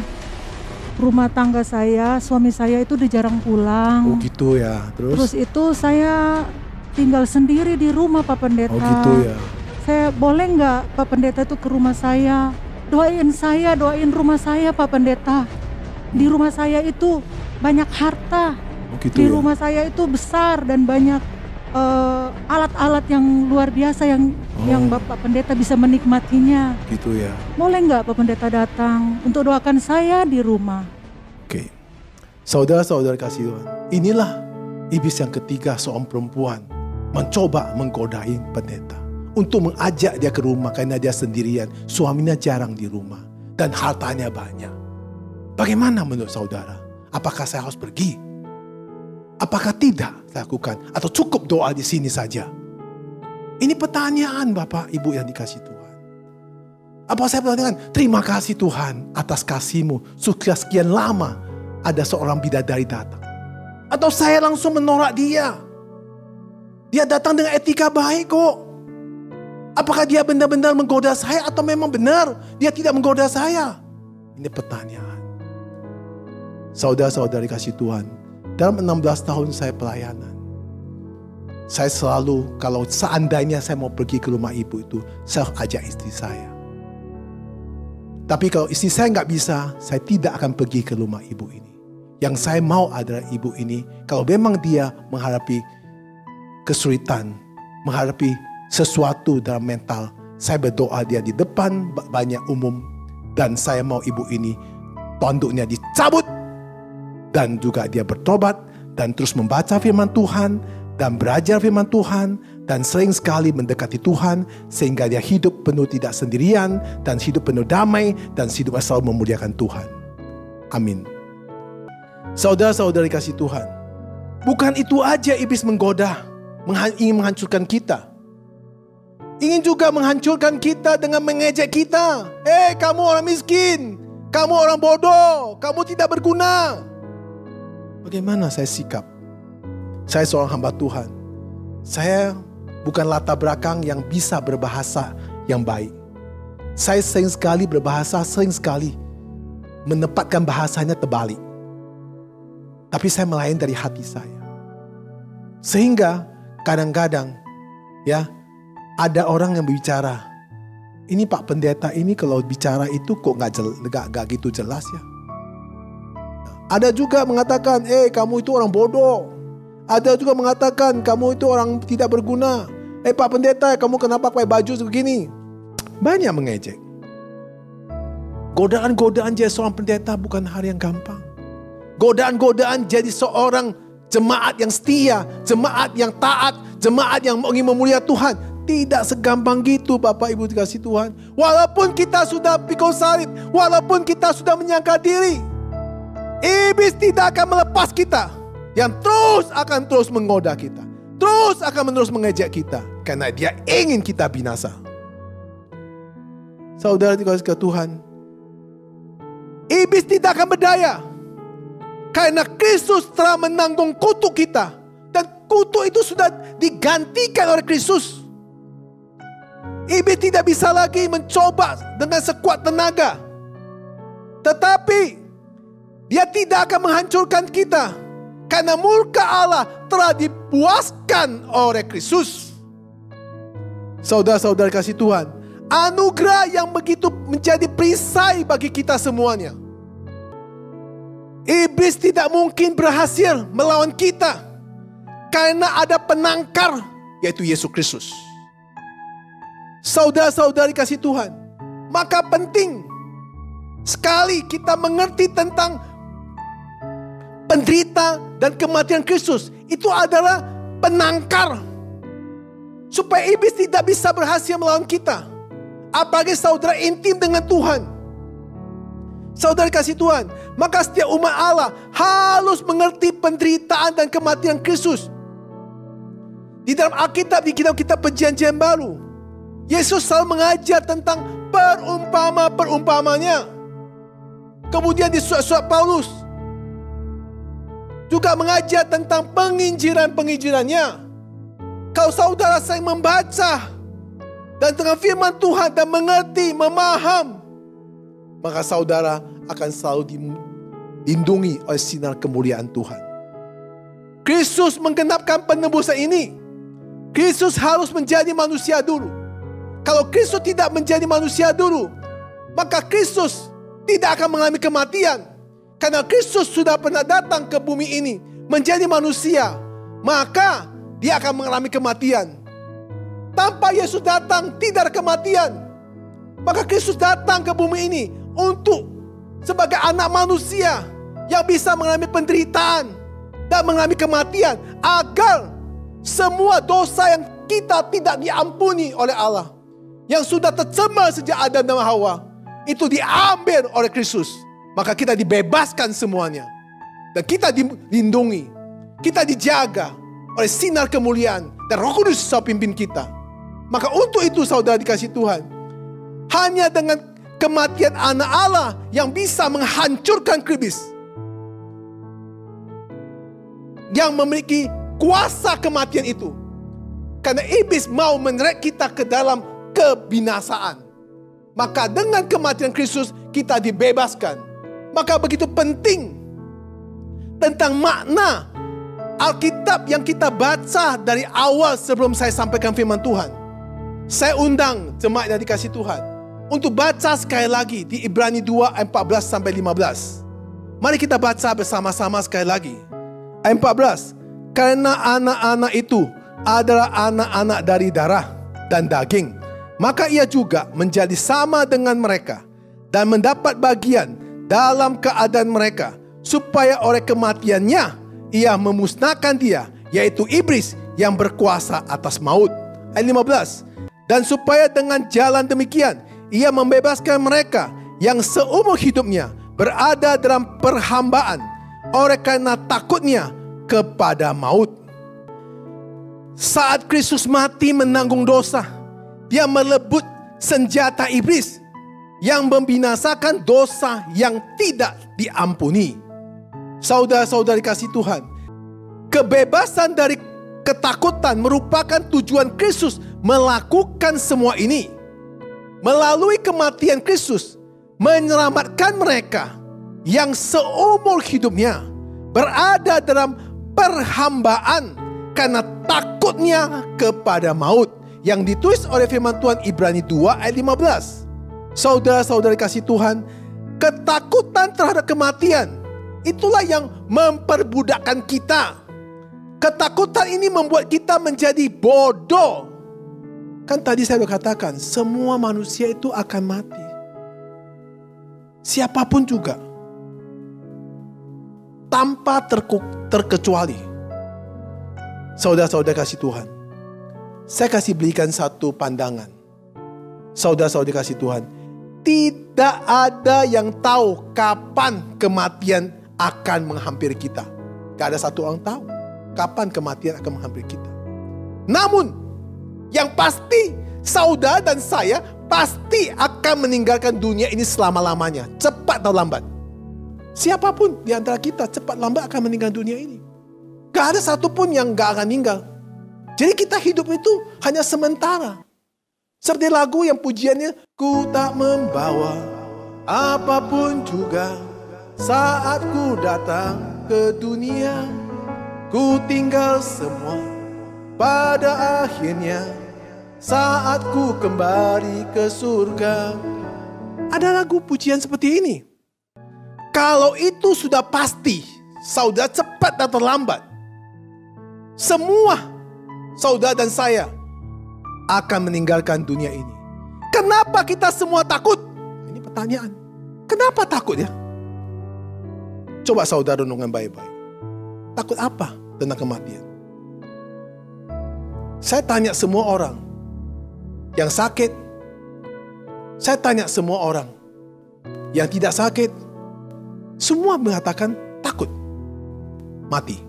rumah tangga saya, suami saya itu udah jarang pulang. Oh gitu ya, Terus itu saya tinggal sendiri di rumah Pak Pendeta. Oh gitu ya. Saya boleh nggak Pak Pendeta itu ke rumah saya? Doain saya, doain rumah saya Pak Pendeta. Di rumah saya itu banyak harta. Oh gitu Di ya. rumah saya itu besar dan banyak alat-alat yang luar biasa yang Bapak Pendeta bisa menikmatinya. Gitu ya. Boleh nggak Pak Pendeta datang untuk doakan saya di rumah? Oke. Saudara-saudara kasih Tuhan. Inilah iblis yang ketiga, seorang perempuan mencoba menggodai pendeta. Untuk mengajak dia ke rumah karena dia sendirian. Suaminya jarang di rumah. Dan hartanya banyak. Bagaimana menurut saudara? Apakah saya harus pergi? Apakah tidak saya lakukan? Atau cukup doa di sini saja? Ini pertanyaan Bapak Ibu yang dikasih Tuhan. Apa saya pertanyaan? Terima kasih Tuhan atas kasih-Mu. Sudah sekian lama ada seorang bidadari datang. Atau saya langsung menolak dia. Dia datang dengan etika baik kok. Apakah dia benar-benar menggoda saya atau memang benar dia tidak menggoda saya? Ini pertanyaan. Saudara-saudari kasih Tuhan, dalam 16 tahun saya pelayanan, saya selalu kalau seandainya saya mau pergi ke rumah ibu itu, saya ajak istri saya. Tapi kalau istri saya nggak bisa, saya tidak akan pergi ke rumah ibu ini. Yang saya mau adalah ibu ini, kalau memang dia menghadapi kesulitan, menghadapi sesuatu dalam mental, saya berdoa dia di depan banyak umum, dan saya mau ibu ini tanduknya dicabut, dan juga dia bertobat dan terus membaca firman Tuhan dan belajar firman Tuhan dan sering sekali mendekati Tuhan sehingga dia hidup penuh tidak sendirian dan hidup penuh damai dan hidup selalu memuliakan Tuhan. Amin. Saudara-saudari kasih Tuhan, bukan itu aja iblis menggoda, ingin menghancurkan kita. Ingin juga menghancurkan kita dengan mengejek kita. Kamu orang miskin, kamu orang bodoh, kamu tidak berguna. Bagaimana saya sikap? Saya seorang hamba Tuhan. Saya bukan latar belakang yang bisa berbahasa yang baik. Saya sering sekali berbahasa, sering sekali menempatkan bahasanya terbalik. Tapi saya melayani dari hati saya. Sehingga kadang-kadang ya, ada orang yang berbicara, ini Pak Pendeta ini kalau bicara itu kok gak gitu jelas ya. Ada juga mengatakan, kamu itu orang bodoh. Ada juga mengatakan, kamu itu orang tidak berguna. Pak Pendeta, kamu kenapa pakai baju begini? Banyak mengejek. Godaan-godaan jadi seorang pendeta bukan hal yang gampang. Godaan-godaan jadi seorang jemaat yang setia, jemaat yang taat, jemaat yang ingin memuliakan Tuhan. Tidak segampang gitu Bapak Ibu dikasih Tuhan. Walaupun kita sudah pikul salib, walaupun kita sudah menyangkal diri, iblis tidak akan melepas kita. Yang akan terus menggoda kita, terus akan menerus mengejek kita, karena dia ingin kita binasa. Saudara dikasih Tuhan, iblis tidak akan berdaya, karena Kristus telah menanggung kutuk kita. Dan kutuk itu sudah digantikan oleh Kristus. Iblis tidak bisa lagi mencoba dengan sekuat tenaga. Tetapi dia tidak akan menghancurkan kita, karena murka Allah telah dipuaskan oleh Kristus. Saudara-saudara kasih Tuhan, anugerah yang begitu menjadi perisai bagi kita semuanya. Iblis tidak mungkin berhasil melawan kita, karena ada penangkar, yaitu Yesus Kristus. Saudara-saudari kasih Tuhan, maka penting sekali kita mengerti tentang penderita dan kematian Kristus. Itu adalah penangkar, supaya iblis tidak bisa berhasil melawan kita. Apalagi saudara intim dengan Tuhan. Saudara kasih Tuhan, maka setiap umat Allah harus mengerti penderitaan dan kematian Kristus. Di dalam Alkitab, di kitab-kitab Perjanjian Baru, Yesus selalu mengajar tentang perumpama-perumpamanya. Kemudian di surat-surat Paulus juga mengajar tentang penginjiran-penginjirannya. Kalau saudara sering membaca dan dengan firman Tuhan dan mengerti, memaham, maka saudara akan selalu dilindungi oleh sinar kemuliaan Tuhan. Kristus menggenapkan penebusan ini. Kristus harus menjadi manusia dulu. Kalau Kristus tidak menjadi manusia dulu, maka Kristus tidak akan mengalami kematian. Karena Kristus sudah pernah datang ke bumi ini menjadi manusia, maka dia akan mengalami kematian. Tanpa Yesus datang, tidak ada kematian. Maka Kristus datang ke bumi ini untuk sebagai anak manusia yang bisa mengalami penderitaan dan mengalami kematian, agar semua dosa yang kita tidak diampuni oleh Allah, yang sudah tercemar sejak Adam dan Hawa, itu diambil oleh Kristus. Maka kita dibebaskan semuanya. Dan kita dilindungi, kita dijaga oleh sinar kemuliaan dan Roh Kudus yang pimpin kita. Maka untuk itu saudara dikasih Tuhan, hanya dengan kematian anak Allah yang bisa menghancurkan iblis, yang memiliki kuasa kematian itu. Karena iblis mau menyeret kita ke dalam kebinasaan. Maka dengan kematian Kristus kita dibebaskan. Maka begitu penting tentang makna Alkitab yang kita baca dari awal sebelum saya sampaikan firman Tuhan. Saya undang jemaat yang dikasih Tuhan untuk baca sekali lagi di Ibrani 2 ayat 14 sampai 15. Mari kita baca bersama-sama sekali lagi. Ayat 14. Karena anak-anak itu adalah anak-anak dari darah dan daging, maka ia juga menjadi sama dengan mereka dan mendapat bagian dalam keadaan mereka, supaya oleh kematiannya ia memusnahkan dia, yaitu iblis yang berkuasa atas maut. Ayat 15. Dan supaya dengan jalan demikian ia membebaskan mereka yang seumur hidupnya berada dalam perhambaan oleh karena takutnya kepada maut. Saat Kristus mati menanggung dosa, dia melebut senjata iblis yang membinasakan dosa yang tidak diampuni. Saudara-saudari kasih Tuhan, kebebasan dari ketakutan merupakan tujuan Kristus melakukan semua ini. Melalui kematian Kristus menyelamatkan mereka yang seumur hidupnya berada dalam perhambaan karena takutnya kepada maut, yang ditulis oleh firman Tuhan Ibrani 2 ayat 15. Saudara-saudari kasih Tuhan, ketakutan terhadap kematian itulah yang memperbudakkan kita. Ketakutan ini membuat kita menjadi bodoh. Kan tadi saya sudah katakan, semua manusia itu akan mati. Siapapun juga. Tanpa terkecuali. Saudara-saudara kasih Tuhan, saya kasih berikan satu pandangan. Saudara-saudara kasih Tuhan, tidak ada yang tahu kapan kematian akan menghampiri kita. Gak ada satu orang tahu kapan kematian akan menghampiri kita. Namun, yang pasti saudara dan saya pasti akan meninggalkan dunia ini selama-lamanya, cepat atau lambat. Siapapun di antara kita cepat lambat akan meninggalkan dunia ini. Gak ada satupun yang gak akan meninggal. Jadi kita hidup itu hanya sementara. Seperti lagu yang pujiannya, ku tak membawa apapun juga saat ku datang ke dunia. Ku tinggal semua pada akhirnya saat ku kembali ke surga. Ada lagu pujian seperti ini. Kalau itu sudah pasti, saudara cepat atau lambat, semua saudara dan saya akan meninggalkan dunia ini. Kenapa kita semua takut? Ini pertanyaan. Kenapa takut ya? Coba saudara renungkan baik-baik. Takut apa tentang kematian? Saya tanya semua orang yang sakit. Saya tanya semua orang yang tidak sakit. Semua mengatakan takut mati.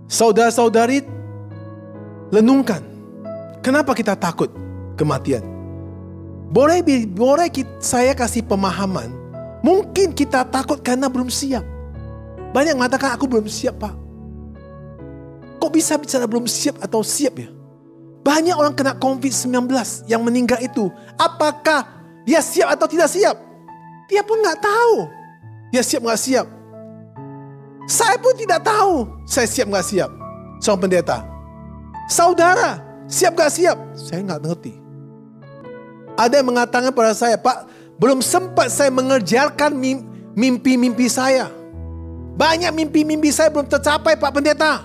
Saudara-saudari, renungkan. Kenapa kita takut kematian? Boleh saya kasih pemahaman. Mungkin kita takut karena belum siap. Banyak mengatakan aku belum siap, Pak. Kok bisa bicara belum siap atau siap ya? Banyak orang kena COVID-19 yang meninggal itu. Apakah dia siap atau tidak siap? Dia pun nggak tahu. Dia siap nggak siap? Saya pun tidak tahu saya siap nggak siap. Seorang pendeta. Saudara, siap nggak siap? Saya nggak ngerti. Ada yang mengatakan pada saya, Pak, belum sempat saya mengerjakan mimpi-mimpi saya. Banyak mimpi-mimpi saya belum tercapai, Pak Pendeta.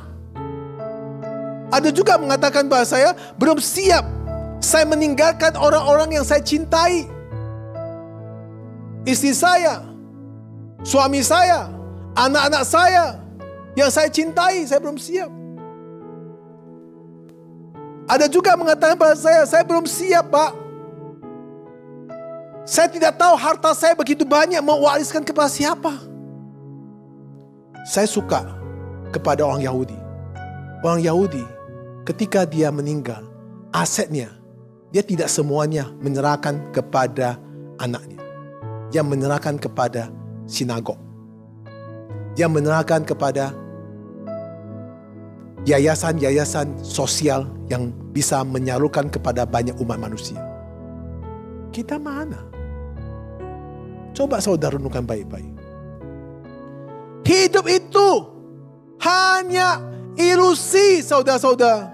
Ada juga mengatakan pada saya, belum siap saya meninggalkan orang-orang yang saya cintai. Istri saya, suami saya, anak-anak saya yang saya cintai, saya belum siap. Ada juga mengatakan pada saya belum siap, Pak. Saya tidak tahu harta saya begitu banyak mau wariskan kepada siapa. Saya suka kepada orang Yahudi. Orang Yahudi ketika dia meninggal, asetnya dia tidak semuanya menyerahkan kepada anaknya. Dia menyerahkan kepada sinagog. Dia menyerahkan kepada yayasan-yayasan sosial yang bisa menyalurkan kepada banyak umat manusia. Kita mana? Coba saudara renungkan baik-baik. Hidup itu hanya ilusi, saudara-saudara.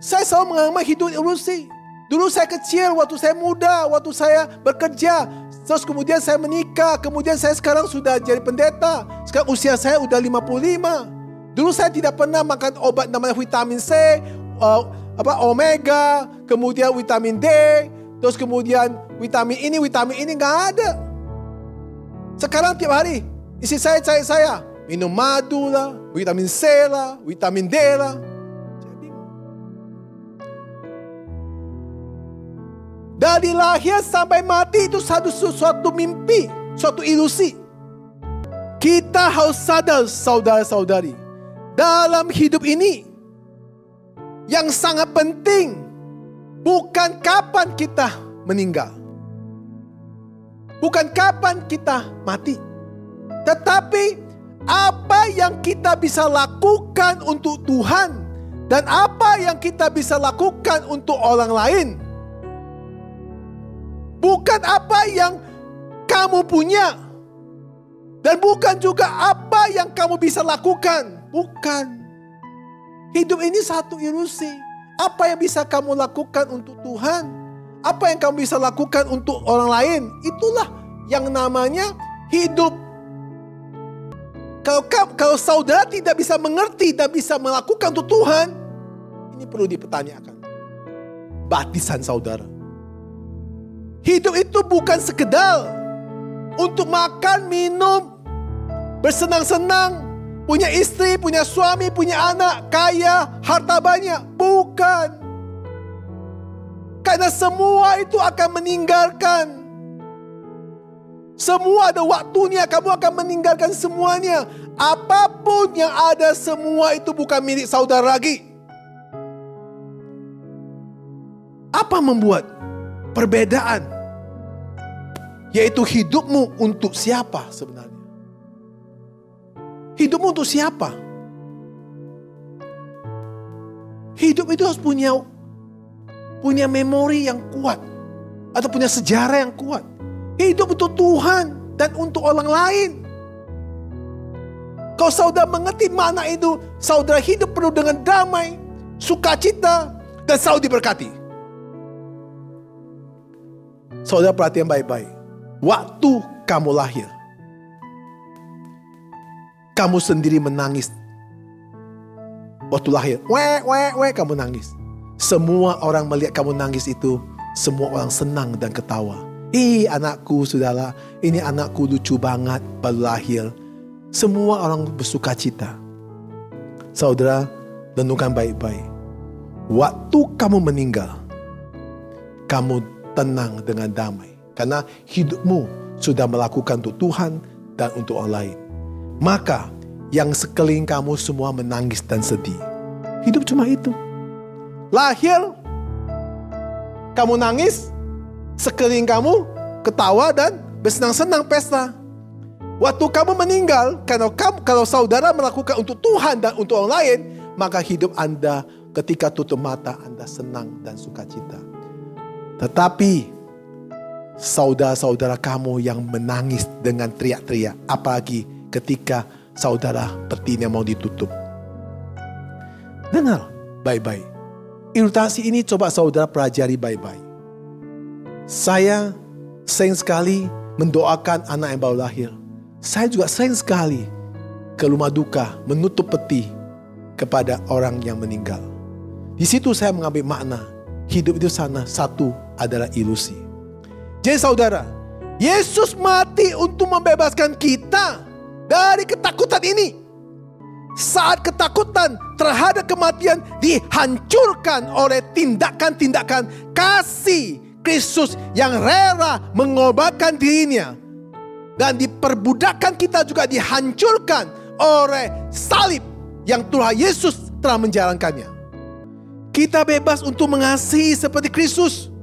Saya selalu menganggap hidup ilusi. Dulu saya kecil, waktu saya muda, waktu saya bekerja. Terus kemudian saya menikah, kemudian saya sekarang sudah jadi pendeta. Sekarang usia saya udah 55. Dulu saya tidak pernah makan obat namanya vitamin C, omega, kemudian vitamin D, terus kemudian vitamin ini nggak ada. Sekarang tiap hari isi saya minum madu lah, vitamin C lah, vitamin D lah. Dari lahir sampai mati itu suatu mimpi, suatu ilusi. Kita harus sadar, saudara-saudari, dalam hidup ini yang sangat penting bukan kapan kita meninggal, bukan kapan kita mati, tetapi apa yang kita bisa lakukan untuk Tuhan dan apa yang kita bisa lakukan untuk orang lain. Bukan apa yang kamu punya dan bukan juga apa yang kamu bisa lakukan. Bukan. Hidup ini satu ilusi. Apa yang bisa kamu lakukan untuk Tuhan? Apa yang kamu bisa lakukan untuk orang lain? Itulah yang namanya hidup. Kalau saudara tidak bisa mengerti dan bisa melakukan untuk Tuhan, ini perlu dipertanyakan. Baptisan saudara. Hidup itu bukan sekedar untuk makan, minum, bersenang-senang, punya istri, punya suami, punya anak, kaya, harta banyak. Bukan. Karena semua itu akan meninggalkan. Semua ada waktunya, kamu akan meninggalkan semuanya. Apapun yang ada, semua itu bukan milik saudara lagi. Apa membuat perbedaan? Yaitu hidupmu untuk siapa sebenarnya? Hidupmu untuk siapa? Hidup itu harus punya memori yang kuat. Atau punya sejarah yang kuat. Hidup untuk Tuhan dan untuk orang lain. Kalau saudara mengerti makna itu, saudara hidup penuh dengan damai, sukacita, dan selalu diberkati. Saudara perhatian baik-baik. Waktu kamu lahir, kamu sendiri menangis. Waktu lahir, kamu nangis. Semua orang melihat kamu nangis itu, semua orang senang dan ketawa. Anakku, saudara, ini anakku lucu banget, baru lahir. Semua orang bersuka cita. Saudara, renungkan baik-baik. Waktu kamu meninggal, kamu tenang dengan damai. Karena hidupmu sudah melakukan untuk Tuhan dan untuk orang lain. Maka yang sekeliling kamu semua menangis dan sedih. Hidup cuma itu. Lahir, kamu nangis, sekeliling kamu ketawa dan bersenang-senang pesta. Waktu kamu meninggal, kalau saudara melakukan untuk Tuhan dan untuk orang lain, maka hidup Anda ketika tutup mata, Anda senang dan sukacita. Tetapi saudara-saudara kamu yang menangis dengan teriak-teriak, apalagi ketika saudara petinya mau ditutup. Dengar baik-baik. Ilustrasi ini coba saudara pelajari baik-baik. Saya sering sekali mendoakan anak yang baru lahir. Saya juga sering sekali ke rumah duka menutup peti kepada orang yang meninggal. Di situ saya mengambil makna hidup itu sana satu adalah ilusi. Jadi saudara, Yesus mati untuk membebaskan kita dari ketakutan ini. Saat ketakutan terhadap kematian dihancurkan oleh tindakan-tindakan kasih Kristus yang rela mengorbankan dirinya. Dan diperbudakan kita juga dihancurkan oleh salib yang Tuhan Yesus telah menjalankannya. Kita bebas untuk mengasihi seperti Kristus.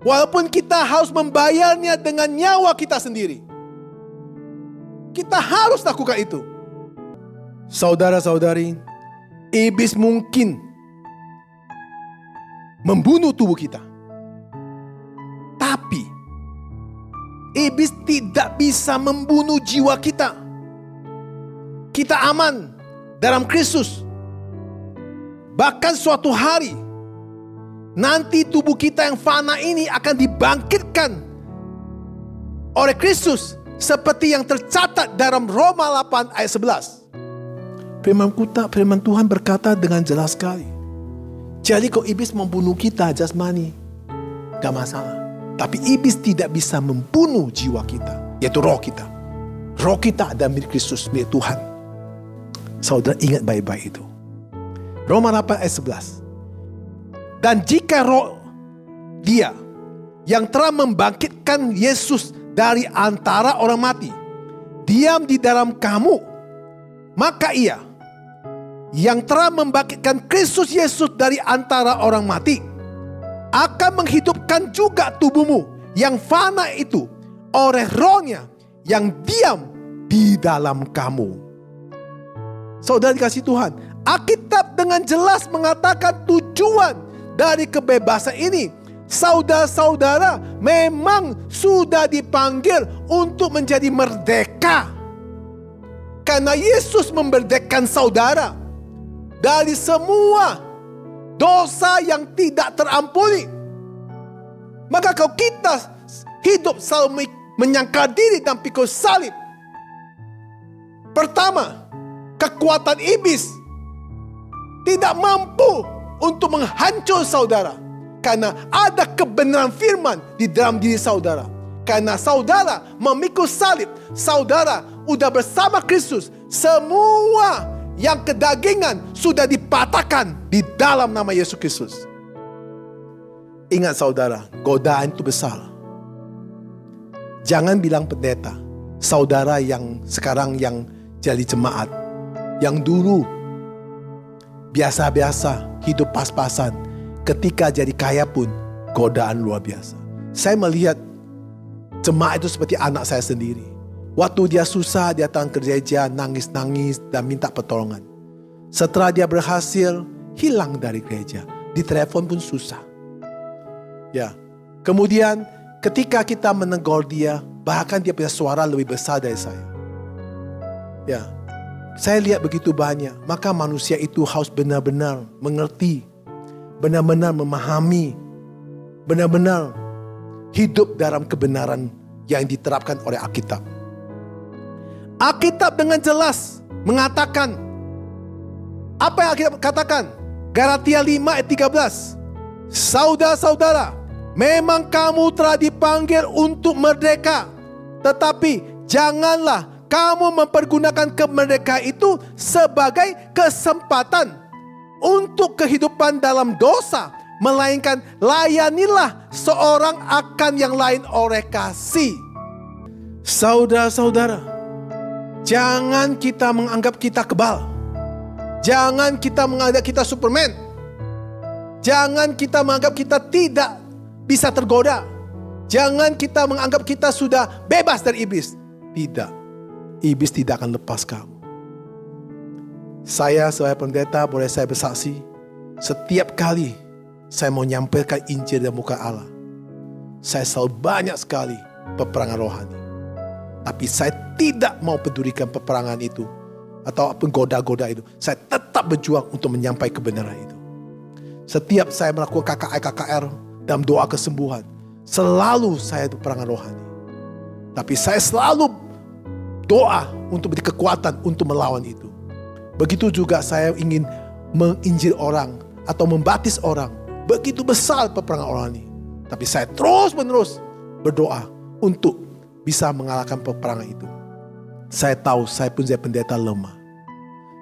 Walaupun kita harus membayarnya dengan nyawa kita sendiri. Kita harus lakukan itu. Saudara-saudari, iblis mungkin membunuh tubuh kita. Tapi iblis tidak bisa membunuh jiwa kita. Kita aman dalam Kristus. Bahkan suatu hari nanti tubuh kita yang fana ini akan dibangkitkan oleh Kristus seperti yang tercatat dalam Roma 8 ayat 11. Firman Tuhan berkata dengan jelas sekali. Jadi kalau iblis membunuh kita jasmani, gak masalah. Tapi iblis tidak bisa membunuh jiwa kita, yaitu roh kita. Roh kita adalah milik Kristus, milik Tuhan. Saudara ingat baik-baik itu. Roma 8 ayat 11. Dan jika roh Dia yang telah membangkitkan Yesus dari antara orang mati diam di dalam kamu, maka Ia yang telah membangkitkan Kristus Yesus dari antara orang mati akan menghidupkan juga tubuhmu yang fana itu oleh Roh-Nya yang diam di dalam kamu. Saudara dikasihi Tuhan, Alkitab dengan jelas mengatakan tujuan dari kebebasan ini. Saudara-saudara memang sudah dipanggil untuk menjadi merdeka. Karena Yesus memerdekakan saudara dari semua dosa yang tidak terampuni. Maka kalau kita hidup selalu menyangkal diri dan pikul salib, pertama, kekuatan iblis tidak mampu untuk menghancur saudara. Karena ada kebenaran firman di dalam diri saudara. Karena saudara memikul salib, saudara udah bersama Kristus. Semua yang kedagingan sudah dipatahkan di dalam nama Yesus Kristus. Ingat saudara, godaan itu besar. Jangan bilang pendeta, saudara yang sekarang yang jadi jemaat, yang dulu biasa-biasa, hidup pas-pasan, ketika jadi kaya pun godaan luar biasa. Saya melihat jemaat itu seperti anak saya sendiri. Waktu dia susah, dia datang ke gereja, nangis-nangis dan minta pertolongan. Setelah dia berhasil, hilang dari gereja. Di telepon pun susah. Ya. Kemudian ketika kita menegur dia, bahkan dia punya suara lebih besar dari saya. Ya. Saya lihat begitu banyak. Maka manusia itu harus benar-benar mengerti, benar-benar memahami, benar-benar hidup dalam kebenaran yang diterapkan oleh Alkitab. Alkitab dengan jelas mengatakan, apa yang Alkitab katakan? Galatia 5 ayat 13. Saudara-saudara, memang kamu telah dipanggil untuk merdeka, tetapi janganlah kamu mempergunakan kemerdekaan itu sebagai kesempatan untuk kehidupan dalam dosa, melainkan layanilah seorang akan yang lain oleh kasih. Saudara-saudara, jangan kita menganggap kita kebal. Jangan kita menganggap kita Superman. Jangan kita menganggap kita tidak bisa tergoda. Jangan kita menganggap kita sudah bebas dari iblis. Tidak. Iblis tidak akan lepas kamu. Saya sebagai pendeta, boleh saya bersaksi, setiap kali saya mau menyampaikan Injil dan muka Allah, saya selalu banyak sekali peperangan rohani. Tapi saya tidak mau pedulikan peperangan itu atau penggoda-goda itu. Saya tetap berjuang untuk menyampaikan kebenaran itu. Setiap saya melakukan KKR dalam doa kesembuhan, selalu saya peperangan rohani. Tapi saya selalu doa untuk beri kekuatan untuk melawan itu. Begitu juga saya ingin menginjil orang atau membaptis orang. Begitu besar peperangan rohani. Tapi saya terus-menerus berdoa untuk bisa mengalahkan peperangan itu. Saya tahu saya pun jadi pendeta lemah.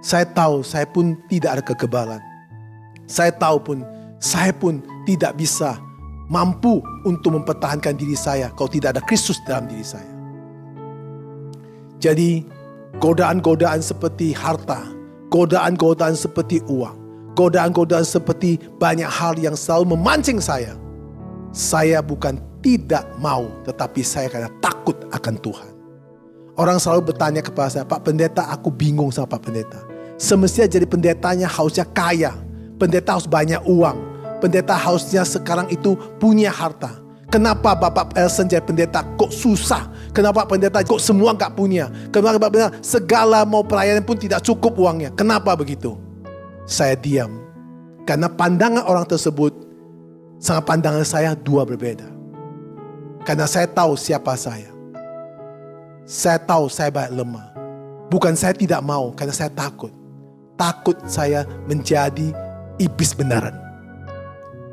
Saya tahu saya pun tidak ada kekebalan. Saya tahu pun saya pun tidak bisa mampu untuk mempertahankan diri saya kalau tidak ada Kristus dalam diri saya. Jadi godaan-godaan seperti harta, godaan-godaan seperti uang, godaan-godaan seperti banyak hal yang selalu memancing saya. Saya bukan tidak mau, tetapi saya karena takut akan Tuhan. Orang selalu bertanya kepada saya, Pak Pendeta, aku bingung sama Pak Pendeta. Semestinya jadi pendetanya harusnya kaya. Pendeta harus banyak uang. Pendeta harusnya sekarang itu punya harta. Kenapa Bapak Elson jadi pendeta kok susah? Kenapa pendeta kok semua gak punya? Kenapa pendeta segala mau pelayanan pun tidak cukup uangnya? Kenapa begitu? Saya diam. Karena pandangan orang tersebut sama pandangan saya dua berbeda. Karena saya tahu siapa saya. Saya tahu saya banyak lemah. Bukan saya tidak mau, karena saya takut. Takut saya menjadi iblis benaran.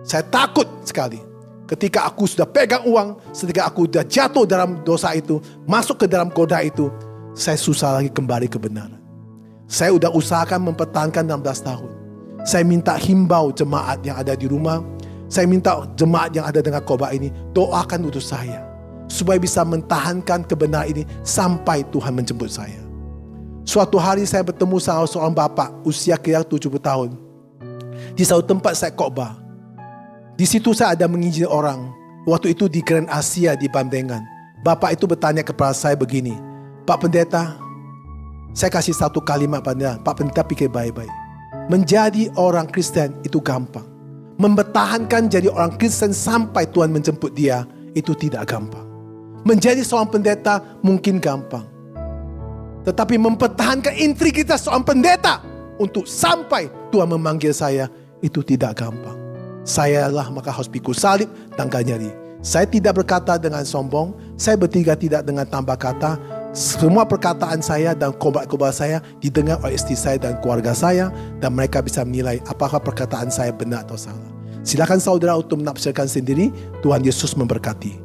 Saya takut sekali. Ketika aku sudah pegang uang, ketika aku sudah jatuh dalam dosa itu, masuk ke dalam goda itu, saya susah lagi kembali kebenaran. Saya sudah usahakan mempertahankan 16 tahun. Saya minta himbau jemaat yang ada di rumah. Saya minta jemaat yang ada dengan khotbah ini, doakan untuk saya. Supaya bisa mentahankan kebenaran ini sampai Tuhan menjemput saya. Suatu hari saya bertemu sama seorang bapak usia kira 70 tahun. Di satu tempat saya khotbah. Di situ saya ada menginjil orang. Waktu itu di Grand Asia di Bandengan. Bapak itu bertanya kepada saya begini, Pak Pendeta, saya kasih satu kalimat pada Pak Pendeta, pikir baik-baik. Menjadi orang Kristen itu gampang. Mempertahankan jadi orang Kristen sampai Tuhan menjemput dia itu tidak gampang. Menjadi seorang pendeta mungkin gampang. Tetapi mempertahankan integritas seorang pendeta untuk sampai Tuhan memanggil saya itu tidak gampang. Sayalah maka harus pikul salib dan nyari. Saya tidak berkata dengan sombong. Saya bertiga tidak dengan tambah kata. Semua perkataan saya dan khotbah saya didengar oleh istri saya dan keluarga saya. Dan mereka bisa menilai apakah perkataan saya benar atau salah. Silakan saudara untuk menafsirkan sendiri. Tuhan Yesus memberkati.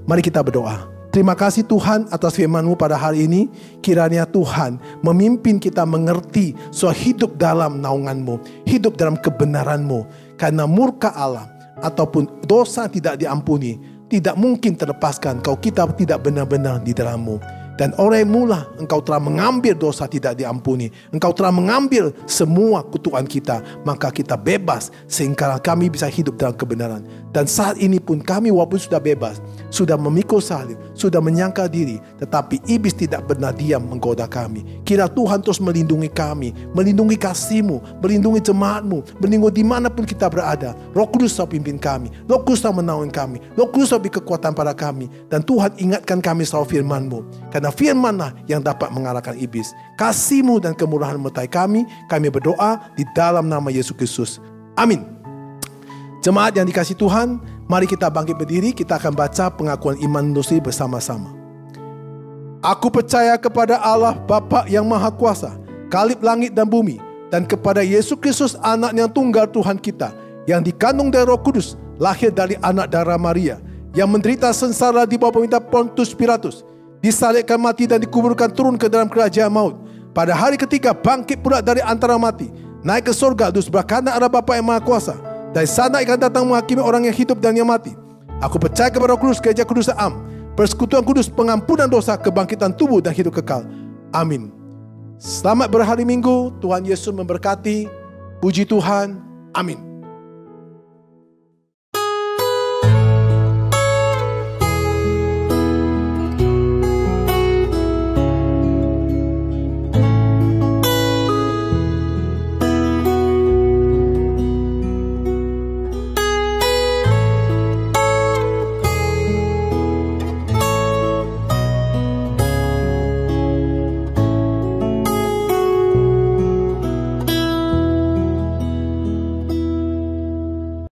Mari kita berdoa. Terima kasih Tuhan atas firman-Mu pada hari ini. Kiranya Tuhan memimpin kita mengerti soal hidup dalam naungan-Mu, hidup dalam kebenaran-Mu. Karena murka Allah ataupun dosa tidak diampuni tidak mungkin terlepaskan kalau kita tidak benar-benar di dalam-Mu. Dan oleh mula Engkau telah mengambil dosa tidak diampuni, Engkau telah mengambil semua kutukan kita, maka kita bebas sehingga kami bisa hidup dalam kebenaran. Dan saat ini pun kami walaupun sudah bebas, sudah memikul salib, sudah menyangkal diri, tetapi iblis tidak pernah diam menggoda kami. Kira Tuhan terus melindungi kami, melindungi kasih-Mu, melindungi jemaat-Mu, melindungi dimanapun kita berada. Roh Kudus telah pimpin kami, Roh Kudus telah menaungi kami, Roh Kudus telah beri kekuatan pada kami. Dan Tuhan ingatkan kami selalu firman-Mu, karena firman-Lah yang dapat mengalahkan iblis. Kasih-Mu dan kemurahan menyertai kami berdoa di dalam nama Yesus Kristus. Amin. Jemaat yang dikasihi Tuhan, mari kita bangkit berdiri, kita akan baca pengakuan iman dosa bersama-sama. Aku percaya kepada Allah Bapa yang Maha Kuasa, Khalib langit dan bumi, dan kepada Yesus Kristus anak yang tunggal Tuhan kita, yang dikandung dari Roh Kudus, lahir dari anak darah Maria, yang menderita sengsara di bawah pemerintah Pontius Pilatus, disalibkan mati dan dikuburkan turun ke dalam kerajaan maut. Pada hari ketiga bangkit pula dari antara mati, naik ke surga duduk sebelah kanan Allah Bapa yang Maha Kuasa. Dari sana akan datang menghakimi orang yang hidup dan yang mati. Aku percaya kepada Roh Kudus, gereja kudus dan am, persekutuan kudus, pengampunan dosa, kebangkitan tubuh dan hidup kekal. Amin. Selamat berhari Minggu. Tuhan Yesus memberkati. Puji Tuhan. Amin.